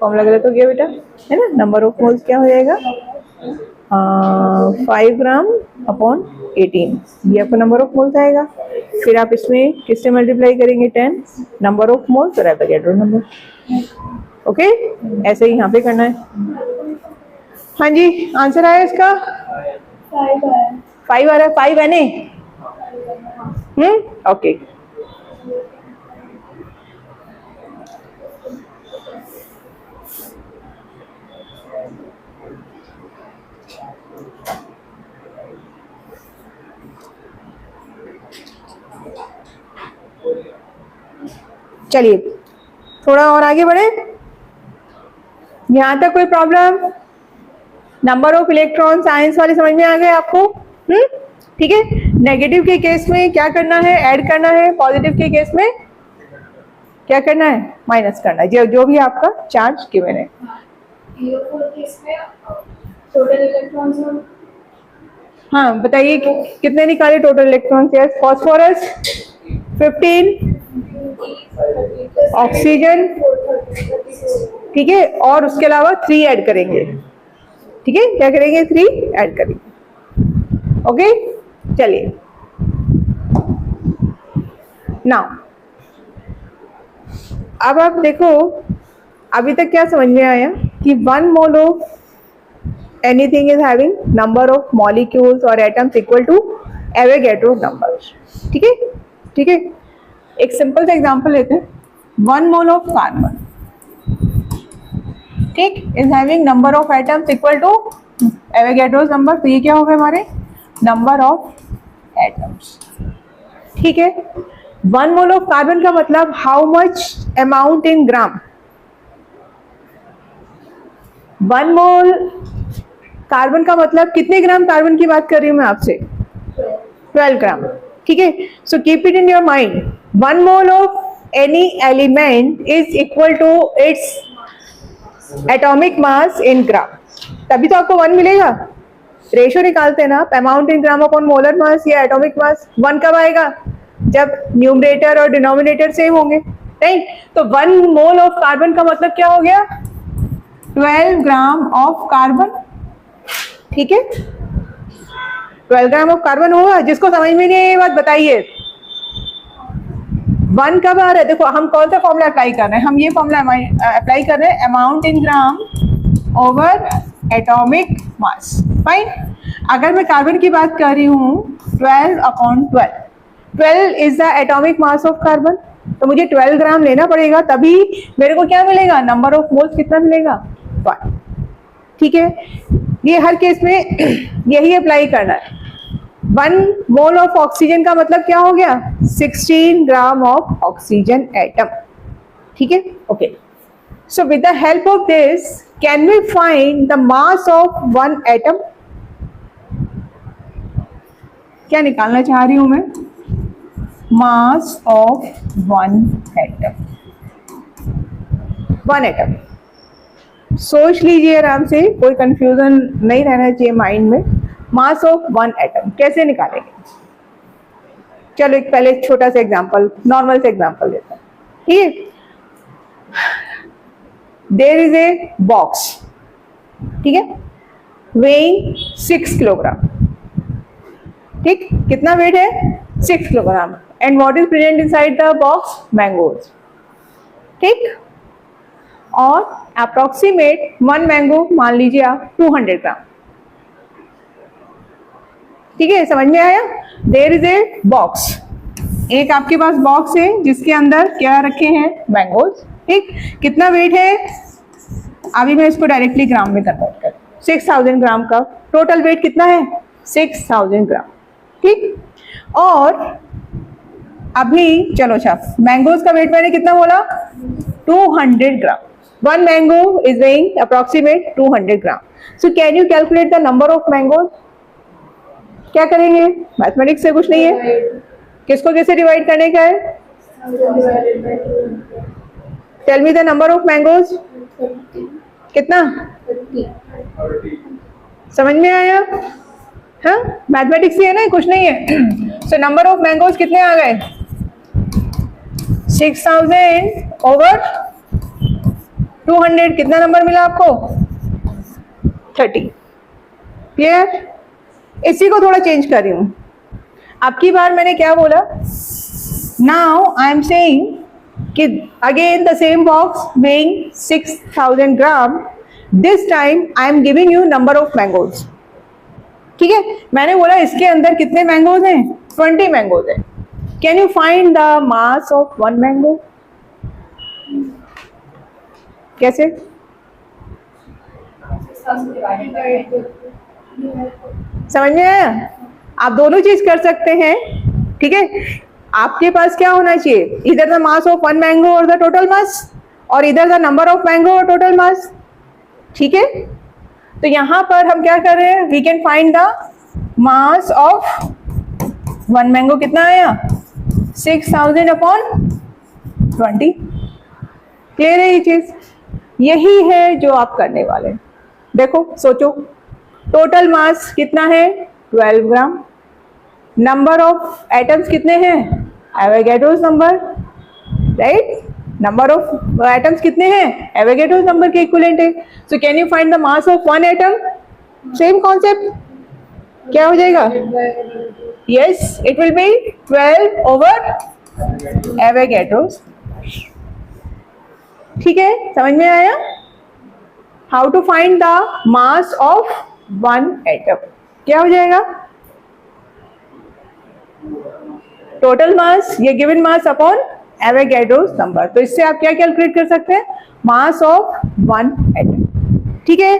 [SPEAKER 1] फॉर्मूला गलत हो गया बेटा, है ना। नंबर ऑफ मोल्स क्या हो जाएगा? 5 ग्राम अपॉन 18, ये आपका नंबर ऑफ मोल्स आएगा। फिर आप इसमें किससे मल्टीप्लाई करेंगे? 10, नंबर ऑफ मोल्स और एवोगैड्रो नंबर, ओके। ऐसे ही यहाँ पे करना है। हाँ जी, आंसर आया इसका? 5 आ रहा है, 5 है नहीं? ओके, चलिए थोड़ा और आगे बढ़े। यहाँ तक कोई problem? Number of electron science वाले समझ में आ गए आपको? ठीक है। नेगेटिव के केस में क्या करना है? ऐड करना है। पॉजिटिव के केस में क्या करना है? माइनस करना है, जो भी आपका चार्ज गिवन है,
[SPEAKER 2] PO4 के इसमें टोटल इलेक्ट्रॉन्स और
[SPEAKER 1] हाँ बताइए कितने निकाले total electrons? Yes, phosphorus 15, oxygen, ठीक है, और उसके अलावा 3 ऐड करेंगे, ठीक है, क्या करेंगे? 3 ऐड करेंगे। ओके, चलिए नाउ अब आप देखो अभी तक क्या समझ में आया कि 1 mole of anything is having number of molecules or atoms equal to Avogadro number, ठीक है, ठीक है। एक सिंपल सा एग्जांपल लेते हैं। 1 मोल ऑफ कार्बन, ठीक, is having number of atoms equal to Avogadro's number, तो ये क्या हो गए हमारे नंबर ऑफ एटम्स, ठीक है। 1 मोल ऑफ कार्बन का मतलब how much amount in gram? 1 mole carbon का मतलब कितने ग्राम कार्बन की बात कर रही हूं मैं आपसे? 12 ग्राम, ठीक है। So keep it in your mind, 1 mole of any element is equal to its atomic mass in gram, तभी तो आपको 1 मिलेगा। रेशियो निकालते हैं ना, amount in gram upon molar mass या एटॉमिक मास। 1 कब आएगा? जब न्यूमरेटर और डिनोमिनेटर सेम होंगे, राइट। तो 1 मोल ऑफ कार्बन का मतलब क्या हो गया? 12 ग्राम ऑफ कार्बन, ठीक है। 12 ग्राम ऑफ कार्बन होगा। जिसको समझ में नहीं है ये बात बताइए। 1 कब आ रहा है? देखो हम कौन सा फॉर्मूला अप्लाई कर रहे हैं? हम ये फॉर्मूला अप्लाई कर रहे हैं, amount in gram over atomic mass, fine. अगर मैं कार्बन की बात कर रही हूँ 12 upon 12, 12 is the atomic mass of carbon, तो मुझे 12 ग्राम लेना पड़ेगा, तभी मेरे को क्या मिलेगा? नंबर ऑफ मोल्स कितना मिलेगा? 1, ठीक है। ये हर केस में यही अप्लाई करना है। 1 मोल ऑफ ऑक्सीजन का मतलब क्या हो गया? 16 ग्राम ऑफ ऑक्सीजन एटम, ठीक है, okay. So with the help of this can we find the mass of 1 atom? क्या निकालना चाह रही हूं मैं? मास ऑफ 1 एटम। 1 एटम सोच लीजिए आराम से, कोई कंफ्यूजन नहीं रहना चाहिए माइंड में। मास ऑफ 1 एटम कैसे निकालेंगे? चलो एक पहले छोटा सा एग्जांपल, नॉर्मल सा एग्जांपल लेते हैं, ठीक है। देयर इज ए बॉक्स, ठीक है, वेइंग 6 किलोग्राम, ठीक, कितना वेट है? 6 kilogram. And what is present inside the box? Mangoes, ठीक। और अप्रोक्सीमेट 1 मैंगो मान लीजिए आप 200 ग्राम, ठीक है, समझ में आया? देयर इज ए बॉक्स, एक आपके पास बॉक्स है जिसके अंदर क्या रखे हैं? मैंगोज, ठीक। कितना वेट है? अभी मैं इसको डायरेक्टली ग्राम में कन्वर्ट कर, 6000 ग्राम का टोटल वेट कितना है? 6000 ग्राम, ठीक। और अभी चलो अच्छा, मैंगोज का वेट मैंने कितना बोला? 200 ग्राम। 1 mango is weighing approximate 200 gram. So can you calculate the number of mangoes? क्या करेंगे? मैथमेटिक्स से कुछ नहीं है, किसको कैसे डिवाइड करने का है? Tell me the number of mangoes. कितना? समझ में आया? हाँ, मैथमेटिक्स ही है ना, कुछ नहीं है। सो नंबर ऑफ मैंगोज कितने आ गए? 6000 ओवर 200, कितना नंबर मिला आपको? 30। क्लियर? इसी को थोड़ा चेंज कर रही हूं। अब की बार मैंने क्या बोला? नाउ आई एम सेइंग कि again the same box weighing 6000 gram, this time I am giving you number of mangoes, ठीक है। मैंने बोला इसके अंदर कितने मैंगोज हैं? 20 मैंगोज हैं। Can you find the mass of 1 mango? कैसे? समझ में आया? आप दोनों चीज कर सकते हैं, ठीक है। आपके पास क्या होना चाहिए? इधर द मास ऑफ 1 मैंगो और द टोटल मास, और इधर द नंबर ऑफ मैंगो और टोटल मास, ठीक है। तो यहां पर हम क्या कर रहे हैं? We can find the mass of 1 mango. कितना आया? 6000 अपॉन 20। क्लियर है ये चीज? यही है जो आप करने वाले हैं। देखो सोचो, टोटल मास कितना है 12 ग्राम, नंबर ऑफ एटम्स कितने हैं Avogadro's number, right, number of atoms कितने हैं एवोगैड्रोस नंबर के इक्विवेलेंट है। So can you find the mass of one atom, same concept, क्या हो जाएगा, yes it will be 12 over Avogadro's. ठीक है, समझ में आया? How to find the mass of one atom, क्या हो जाएगा, टोटल मास या given mass upon Avogadro's number. तो इससे आप क्या कैलकुलेट कर सकते हैं, मास ऑफ वन एटम। ठीक है,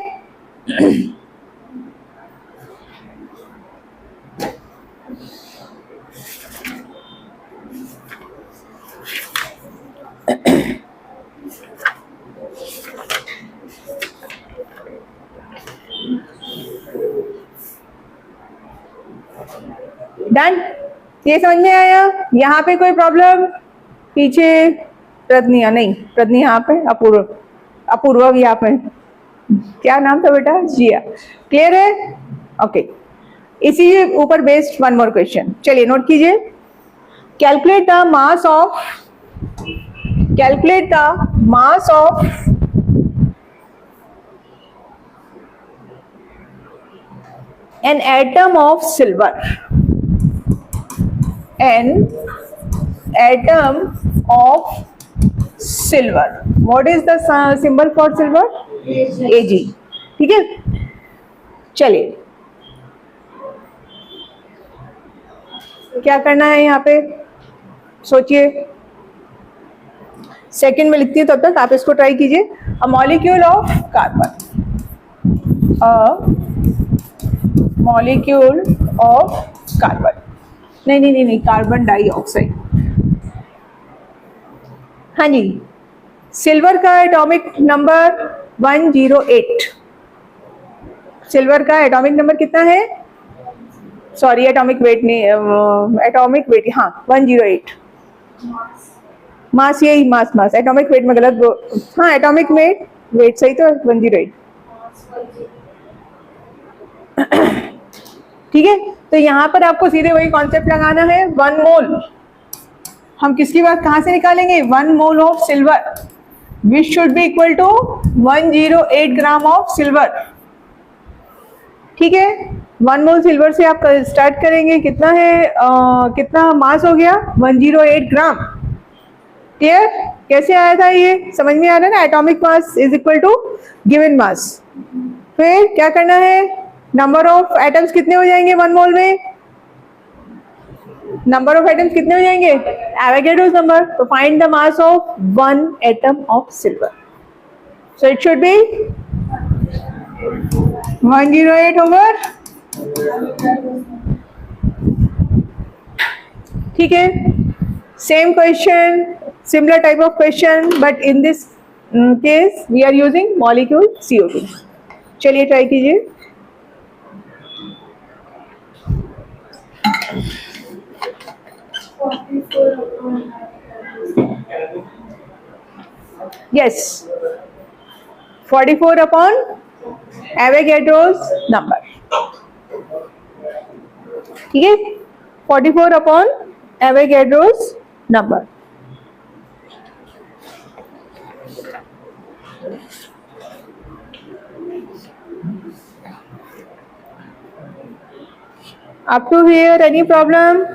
[SPEAKER 1] डन, ये समझ में आया? यहाँ पे कोई प्रॉब्लम, पीछे प्रज्ञा नहीं, प्रज्ञा यहाँ पे, अपूर्व, अपूर्व यहाँ पे, क्या नाम था बेटा, जिया, क्लियर है? ओके, इसी ऊपर बेस्ड वन मोर क्वेश्चन, चलिए नोट कीजिए। Calculate the mass of, calculate the mass of an atom of silver, an atom of silver, what is the symbol for silver, Ag, ठीक है। चलिए क्या करना है यहाँ पे, सोचिए, सेकंड में लिखती है तब तक आप इसको ट्राई कीजिए। A molecule of carbon, a molecule of carbon, नहीं, कार्बन डाइऑक्साइड, हाँ जी, सिल्वर का एटॉमिक नंबर 108, सिल्वर का एटॉमिक नंबर कितना है, सॉरी एटॉमिक वेट नहीं, एटॉमिक वेट, हाँ 108, मास, यही मास, एटॉमिक वेट में गलत, हाँ एटॉमिक वेट सही तो 108, ठीक है। तो यहाँ पर आपको सीधे वही कॉन्सेप्ट लगाना है, 1 मोल, हम किसकी बात कहाँ से निकालेंगे, 1 mole of silver which should be equal to 108 gram of silver, ठीक है। 1 मोल सिल्वर से आप स्टार्ट करेंगे, कितना है, कितना मास हो गया 108 ग्राम, क्लियर? कैसे आया था ये, समझ में आ रहा है ना, atomic mass is equal to given mass. फिर क्या करना है, नंबर ऑफ एटम्स कितने हो जाएंगे 1 मोल में, नंबर ऑफ एटम्स कितने हो जाएंगे एवोगैड्रोस नंबर, तो find the mass of 1 atom of silver, so it should be 108 over, ठीक है। Same question, similar type of question, but in this case we are using molecule CO2। चलिए try कीजिए। Yes, 44 upon Avogadro's number, ठीक है, 44 upon Avogadro's number। Up to here, any problem?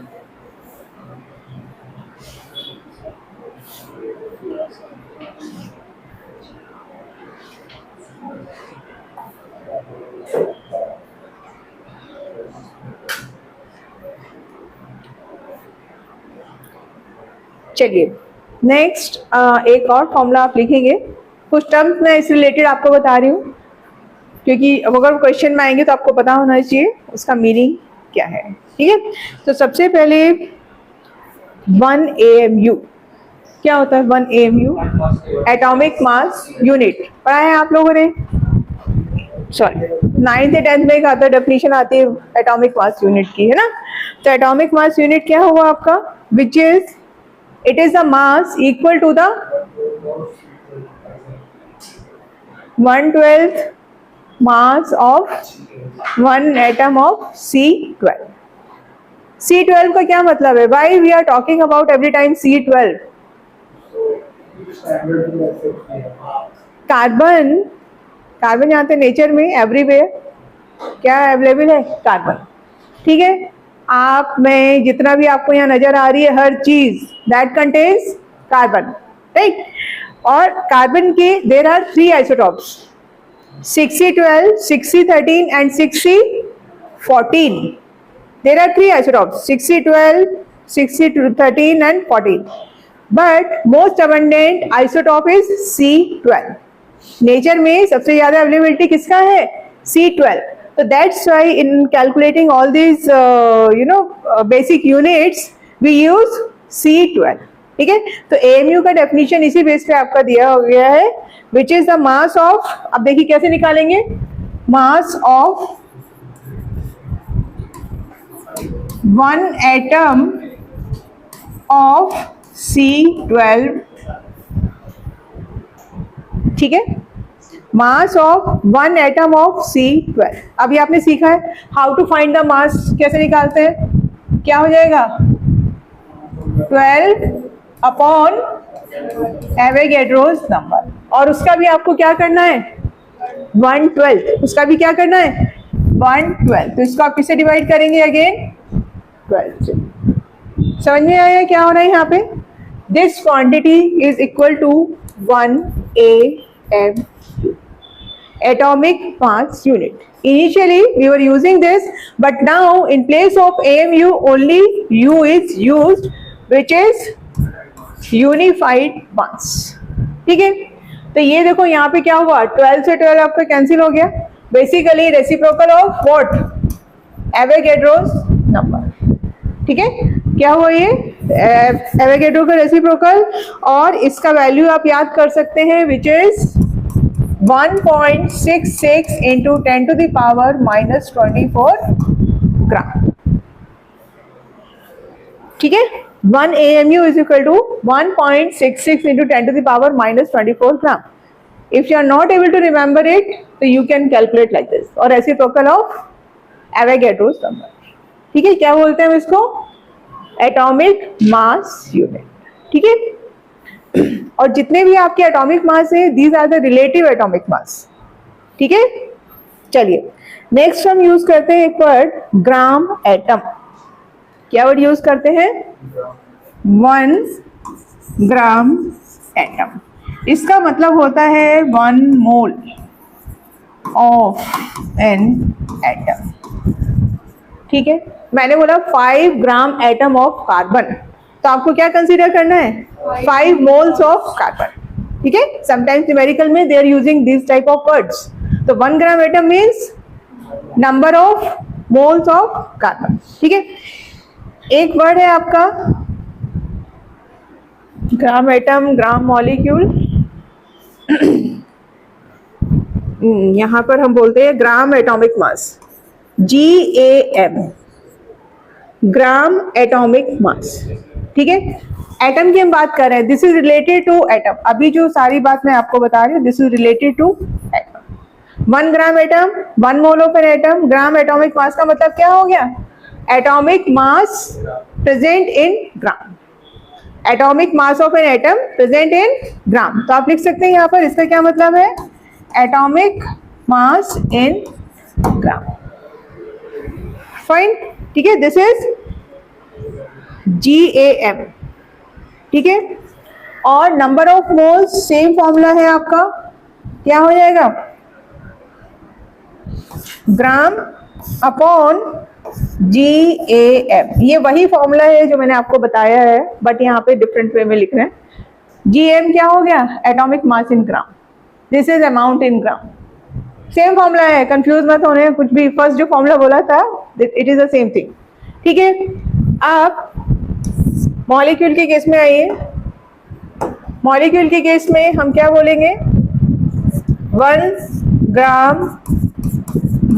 [SPEAKER 1] चलिए next एक और formula आप लिखेंगे, कुछ टर्म्स मैं इस रिलेटेड आपको बता रही हूँ, क्योंकि अब अगर क्वेश्चन में आएंगे तो आपको पता होना चाहिए उसका मीनिंग क्या है, ठीक है। तो सबसे पहले 1 AMU, क्या होता है 1 AMU, एटॉमिक मास यूनिट, पढ़ा है आप लोगों ने, सॉरी 9th या 10th में एक आता डेफिनेशन आती है एटॉमिक मास यूनिट की, है ना। तो एटॉमिक मास यूनिट क्या हुआ आपका, which is it is the mass equal to the 1/12 mass of one atom of C12. C12 का क्या मतलब है? Why we are talking about every time C12? Carbon, carbon जानते हैं नेचर में एवरीवेयर क्या अवेलेबल है? कार्बन, ठीक है। आप में जितना भी आपको यहाँ नजर आ रही है हर चीज दैट कंटेन्स कार्बन, राइट। और कार्बन के there are 3 isotopes, 6C12, 6C13 and 6C14. There are 3 isotopes, 6C12, 6C13 and 14. But most abundant isotope is C12. Nature में सबसे ज्यादा अवेलेबिलिटी किसका है? C12. So that's why in calculating all these basic units we use C12. ठीक है। तो AMU का definition इसी बेस पे आपका दिया हो गया है, which is the mass of, अब देखिए कैसे निकालेंगे, mass of one atom of C12, ठीक है, mass of one atom of C12। अभी आपने सीखा है how to find the mass, कैसे निकालते हैं, क्या हो जाएगा 12 अपॉन एवोगैड्रोस नंबर, और उसका भी आपको क्या करना है 1/12, उसका भी क्या करना है 1/12, तो इसको आप किससे डिवाइड करेंगे अगेन 12 से। समझ में आया क्या हो रहा है यहाँ पे? This quantity is equal to 1 AMU, atomic mass unit. Initially we were using this, but now in place of AMU only U is used, which is unified mass, ठीक है। तो ये देखो यहाँ पे क्या हुआ, 12 से 12 आपका कैंसिल हो गया, basically reciprocal of what, Avogadro's number, ठीक है। क्या हुआ ये एवोगैड्रो का रेसिप्रोकल, और इसका वैल्यू आप याद कर सकते हैं which is 1.66 into 10 to the power -24 ग्राम, ठीक है। 1 AMU is equal to 1.66 into 10 to the power -24 gram. If you are not able to remember it, so you can calculate like this, और reciprocal of Avogadro's number, ठीक है। क्या बोलते हैं हम इसको, एटॉमिक मास यूनिट, ठीक है। और जितने भी आपके एटॉमिक मास है, these are the relative atomic mass, ठीक है। चलिए नेक्स्ट हम यूज करते हैं एक वर्ड, ग्राम एटम। क्या वर्ड यूज करते हैं, 1 ग्राम एटम। इसका मतलब होता है 1 मोल ऑफ एन एटम, ठीक है। मैंने बोला 5 ग्राम एटम ऑफ कार्बन, तो आपको क्या कंसीडर करना है 5 मोल्स ऑफ कार्बन, ठीक है। समटाइम्स न्यूमेरिकल में they are using this type of words. तो 1 gram atom means number of moles of carbon, ठीक है। एक वर्ड है आपका ग्राम एटम, ग्राम मॉलिक्यूल, यहां पर हम बोलते हैं gram atomic mass, GAM, gram atomic mass, ठीक है। एटम की हम बात कर रहे हैं, this is related to atom. अभी जो सारी बात मैं आपको बता रही हूँ this is related to atom. 1 gram atom, 1 mole of an atom, gram atomic mass का मतलब क्या हो गया, atomic mass present in gram, atomic mass of an atom present in gram. तो आप लिख सकते हैं यहाँ पर, इसका क्या मतलब है, atomic mass in gram, fine, ठीक है। दिस इज GAM, ठीक है। और number of moles same formula है आपका, क्या हो जाएगा ग्राम अपॉन GAM। ये वही फॉर्मूला है जो मैंने आपको बताया है, बट यहाँ पे डिफरेंट वे में लिख रहे हैं। GAM क्या हो गया, atomic mass in gram, this is amount in gram, same formula है, कंफ्यूज मत होने कुछ भी, फर्स्ट जो फॉर्मूला बोला था it is the same thing, ठीक है। आप मॉलिक्यूल के केस में आइए, मॉलिक्यूल के केस में हम क्या बोलेंगे, 1 ग्राम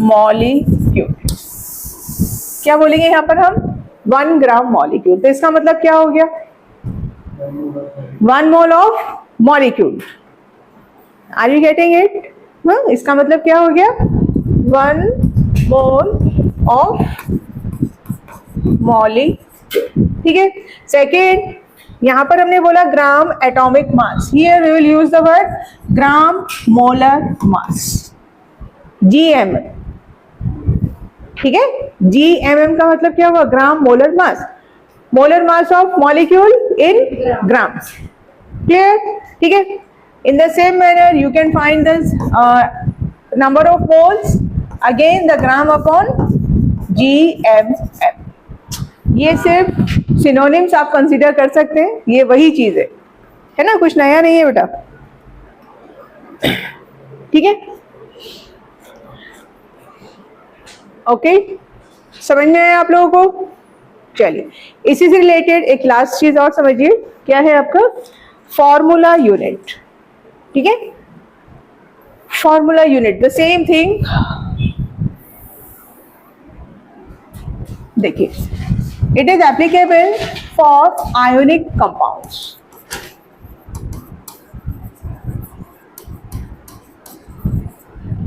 [SPEAKER 1] मॉलिक्यूल, क्या बोलेंगे यहाँ पर हम 1 ग्राम मॉलिक्यूल। तो इसका मतलब क्या हो गया, 1 mole of molecule, are you getting it, हाँ, इसका मतलब क्या हो गया, 1 मोल ऑफ मॉलिक्यूल। ठीक है। सेकेंड, यहां पर हमने बोला gram atomic mass, here we will use the word gram molar mass, GMM। ठीक है, GMM का मतलब क्या हुआ, gram molar mass, molar mass of molecule in grams. Clear? ठीक है। In the same manner you can find this number of moles, again the gram upon GMM। ये सिर्फ सिनोनिम्स आप कंसीडर कर सकते हैं, ये वही चीज है ना, कुछ नया नहीं है बेटा। ठीक है, ओके, समझ में आया आप लोगों को? चलिए, इसी से रिलेटेड एक लास्ट चीज और समझिए, क्या है आपका फॉर्मूला यूनिट। ठीक है, formula unit the same thing. देखिए, it is applicable for ionic compounds.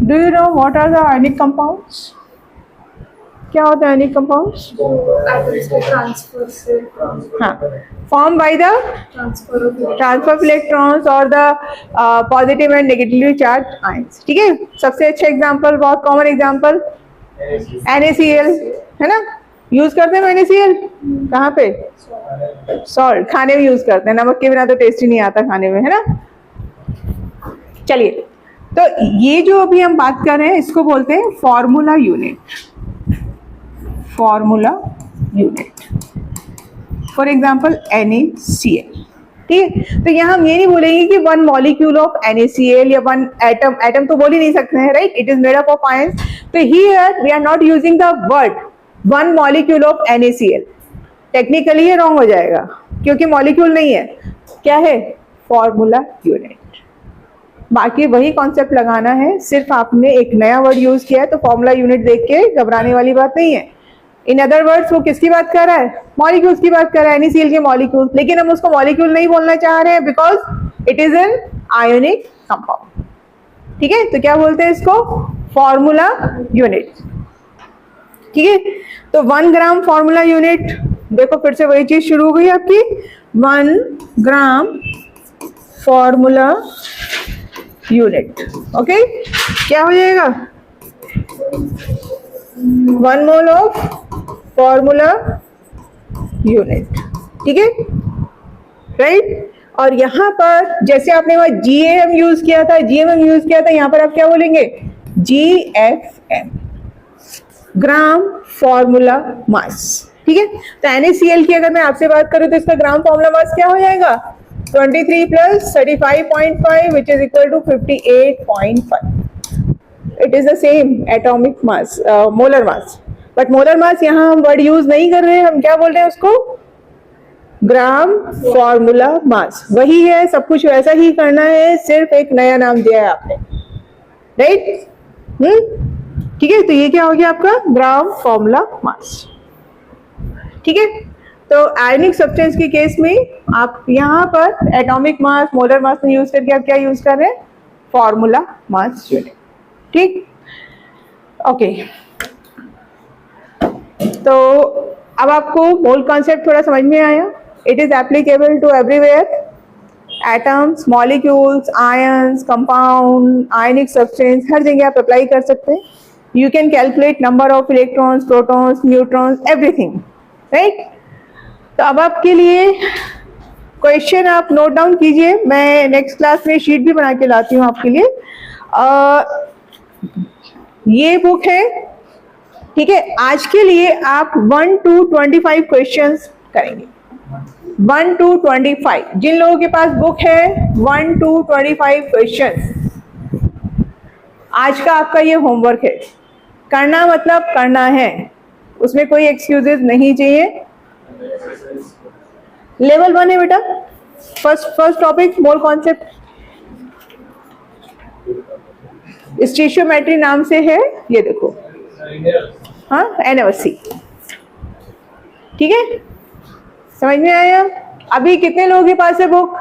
[SPEAKER 1] Do you know what are the ionic compounds? क्या होता है ionic compounds?
[SPEAKER 2] atoms के transfer से
[SPEAKER 1] हाँ, formed by the transfer of electrons or the positive and negatively charged ions. ठीक है, सबसे अच्छा एग्जांपल, बहुत कॉमन एग्जांपल NaCl है ना, यूज करते हैं NaCl कहाँ पे, सॉल्ट, खाने में यूज करते हैं, नमक के बिना तो टेस्ट ही नहीं आता खाने में, है ना। चलिए, तो ये जो अभी हम बात कर रहे हैं इसको बोलते हैं formula unit, formula unit. For example NaCl। ठीक है, तो यहाँ हम ये नहीं बोलेंगे कि 1 मॉलिक्यूल ऑफ NaCl या 1 एटम, एटम तो बोल ही नहीं सकते हैं, right, it is made up of ions. तो here we are not using the word 1 molecule of NaCl, technically ये रॉन्ग हो जाएगा क्योंकि मॉलिक्यूल नहीं है, क्या है, फॉर्मूला यूनिट। बाकी वही कॉन्सेप्ट लगाना है, सिर्फ आपने एक नया वर्ड यूज किया है, तो फॉर्मूला यूनिट देख के घबराने वाली बात नहीं है। इन अदर वर्ड्स वो किसकी बात कर रहा है, मॉलिक्यूल्स की बात कर रहा है, NaCl के मॉलिक्यूल, लेकिन हम उसको मॉलिक्यूल नहीं बोलना चाह रहे हैं because it is an ionic compound. ठीक है, तो क्या बोलते हैं इसको, फॉर्मूला यूनिट। ठीक है, तो 1 ग्राम फॉर्मूला यूनिट, देखो फिर से वही चीज शुरू हो गई आपकी, 1 ग्राम फॉर्मूला यूनिट। ओके, क्या हो जाएगा, 1 मोल ऑफ फॉर्मूला यूनिट। ठीक है, राइट। और यहाँ पर जैसे आपने वहां GAM यूज किया था, GMM यूज किया था, यहाँ पर आप क्या बोलेंगे, GFM, ग्राम फॉर्मूला मास। ठीक है, तो NaCl की अगर मैं आपसे बात करूं तो इसका ग्राम फॉर्मूला मास क्या हो जाएगा, 23 + 35.5 which is equal to 58.5. It is the same atomic mass, molar mass. But molar mass यहाँ हम वर्ड यूज नहीं कर रहे हैं, हम क्या बोल रहे हैं उसको, ग्राम फॉर्मूला मास। वही है, सब कुछ वैसा ही करना है, सिर्फ एक नया नाम दिया है आपने, राइट। ठीक है, तो ये क्या हो गया आपका ग्राम फॉर्मूला मास। ठीक है, तो आयनिक सब्सटेंस के केस में आप यहाँ पर एटॉमिक मास, मोलर मास में यूज करके आप क्या यूज कर रहे हैं, फॉर्मूला मास यूनिट। ठीक, ओके, तो अब आपको मोल कॉन्सेप्ट थोड़ा समझ में आया। It is applicable to everywhere, atoms, molecules, ions, compound, ionic substance, हर जगह आप अप्लाई कर सकते हैं। You can calculate number of electrons, protons, neutrons, everything, right. तो अब आपके लिए क्वेश्चन आप नोट डाउन कीजिए, मैं नेक्स्ट क्लास में शीट भी बना के लाती हूँ आपके लिए। ये बुक है, ठीक है। आज के लिए आप 1 to 25 क्वेश्चंस करेंगे, 1 to 25। जिन लोगों के पास बुक है 1 to 25 क्वेश्चंस, आज का आपका ये होमवर्क है। करना मतलब करना है, उसमें कोई एक्सक्यूजेज नहीं चाहिए। लेवल 1 है बेटा, फर्स्ट टॉपिक मोल कॉन्सेप्ट, स्टीशियोमेट्री नाम से है, ये देखो, हाँ, NaOC। ठीक है, समझ में आया। अभी कितने लोगों के पास है बुक,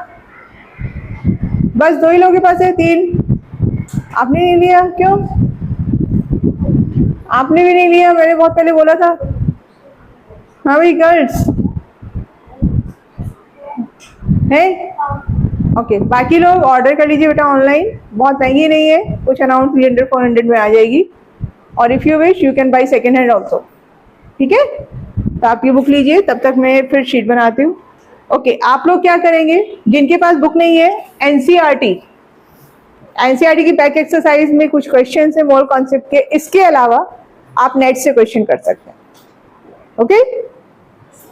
[SPEAKER 1] बस 2 ही लोगों के पास है, 3। आपने नहीं लिया क्यों? आपने भी नहीं लिया, मैंने बहुत पहले बोला था। हाँ भाई गर्ल्स है, ओके। बाकी लोग ऑर्डर कर लीजिए बेटा ऑनलाइन, बहुत महंगी नहीं है, कुछ अराउंड 300-400 में आ जाएगी। और if you wish you can buy second hand also, ठीक है। तो आप ये बुक लीजिए, तब तक मैं फिर शीट बनाती हूँ। ओके, आप लोग क्या करेंगे, जिनके पास बुक नहीं है, एनसीईआरटी की बैक एक्सरसाइज में कुछ क्वेश्चन है मोल कॉन्सेप्ट के, इसके अलावा आप नेट से क्वेश्चन कर सकते हैं, ओके।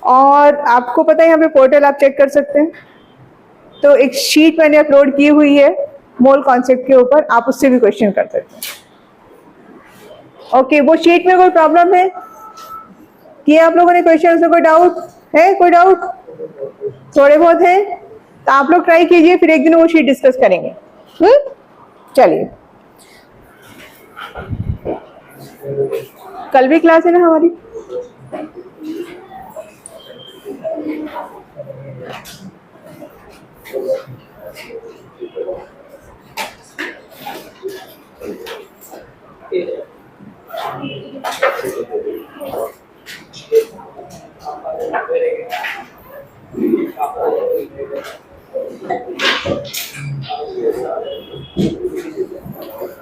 [SPEAKER 1] और आपको पता है यहाँ पे पोर्टल आप चेक कर सकते हैं, तो एक शीट मैंने अपलोड की हुई है मोल कॉन्सेप्ट के ऊपर, आप उससे भी क्वेश्चन कर सकते हैं, ओके। वो शीट में कोई प्रॉब्लम है कि आप लोगों ने क्वेश्चन में कोई डाउट है? कोई डाउट थोड़े बहुत है तो आप लोग ट्राई कीजिए, फिर एक दिन वो शीट डिस्कस करेंगे। चलिए, कल भी क्लास है ना हमारी?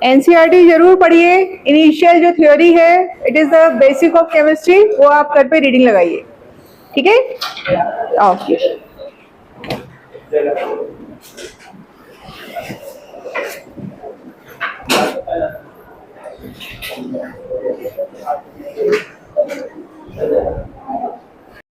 [SPEAKER 1] एनसीईआरटी जरूर पढ़िए, इनिशियल जो थ्योरी है, it is the basic of chemistry, वो आप घर पे रीडिंग लगाइए, ठीक है, ओके।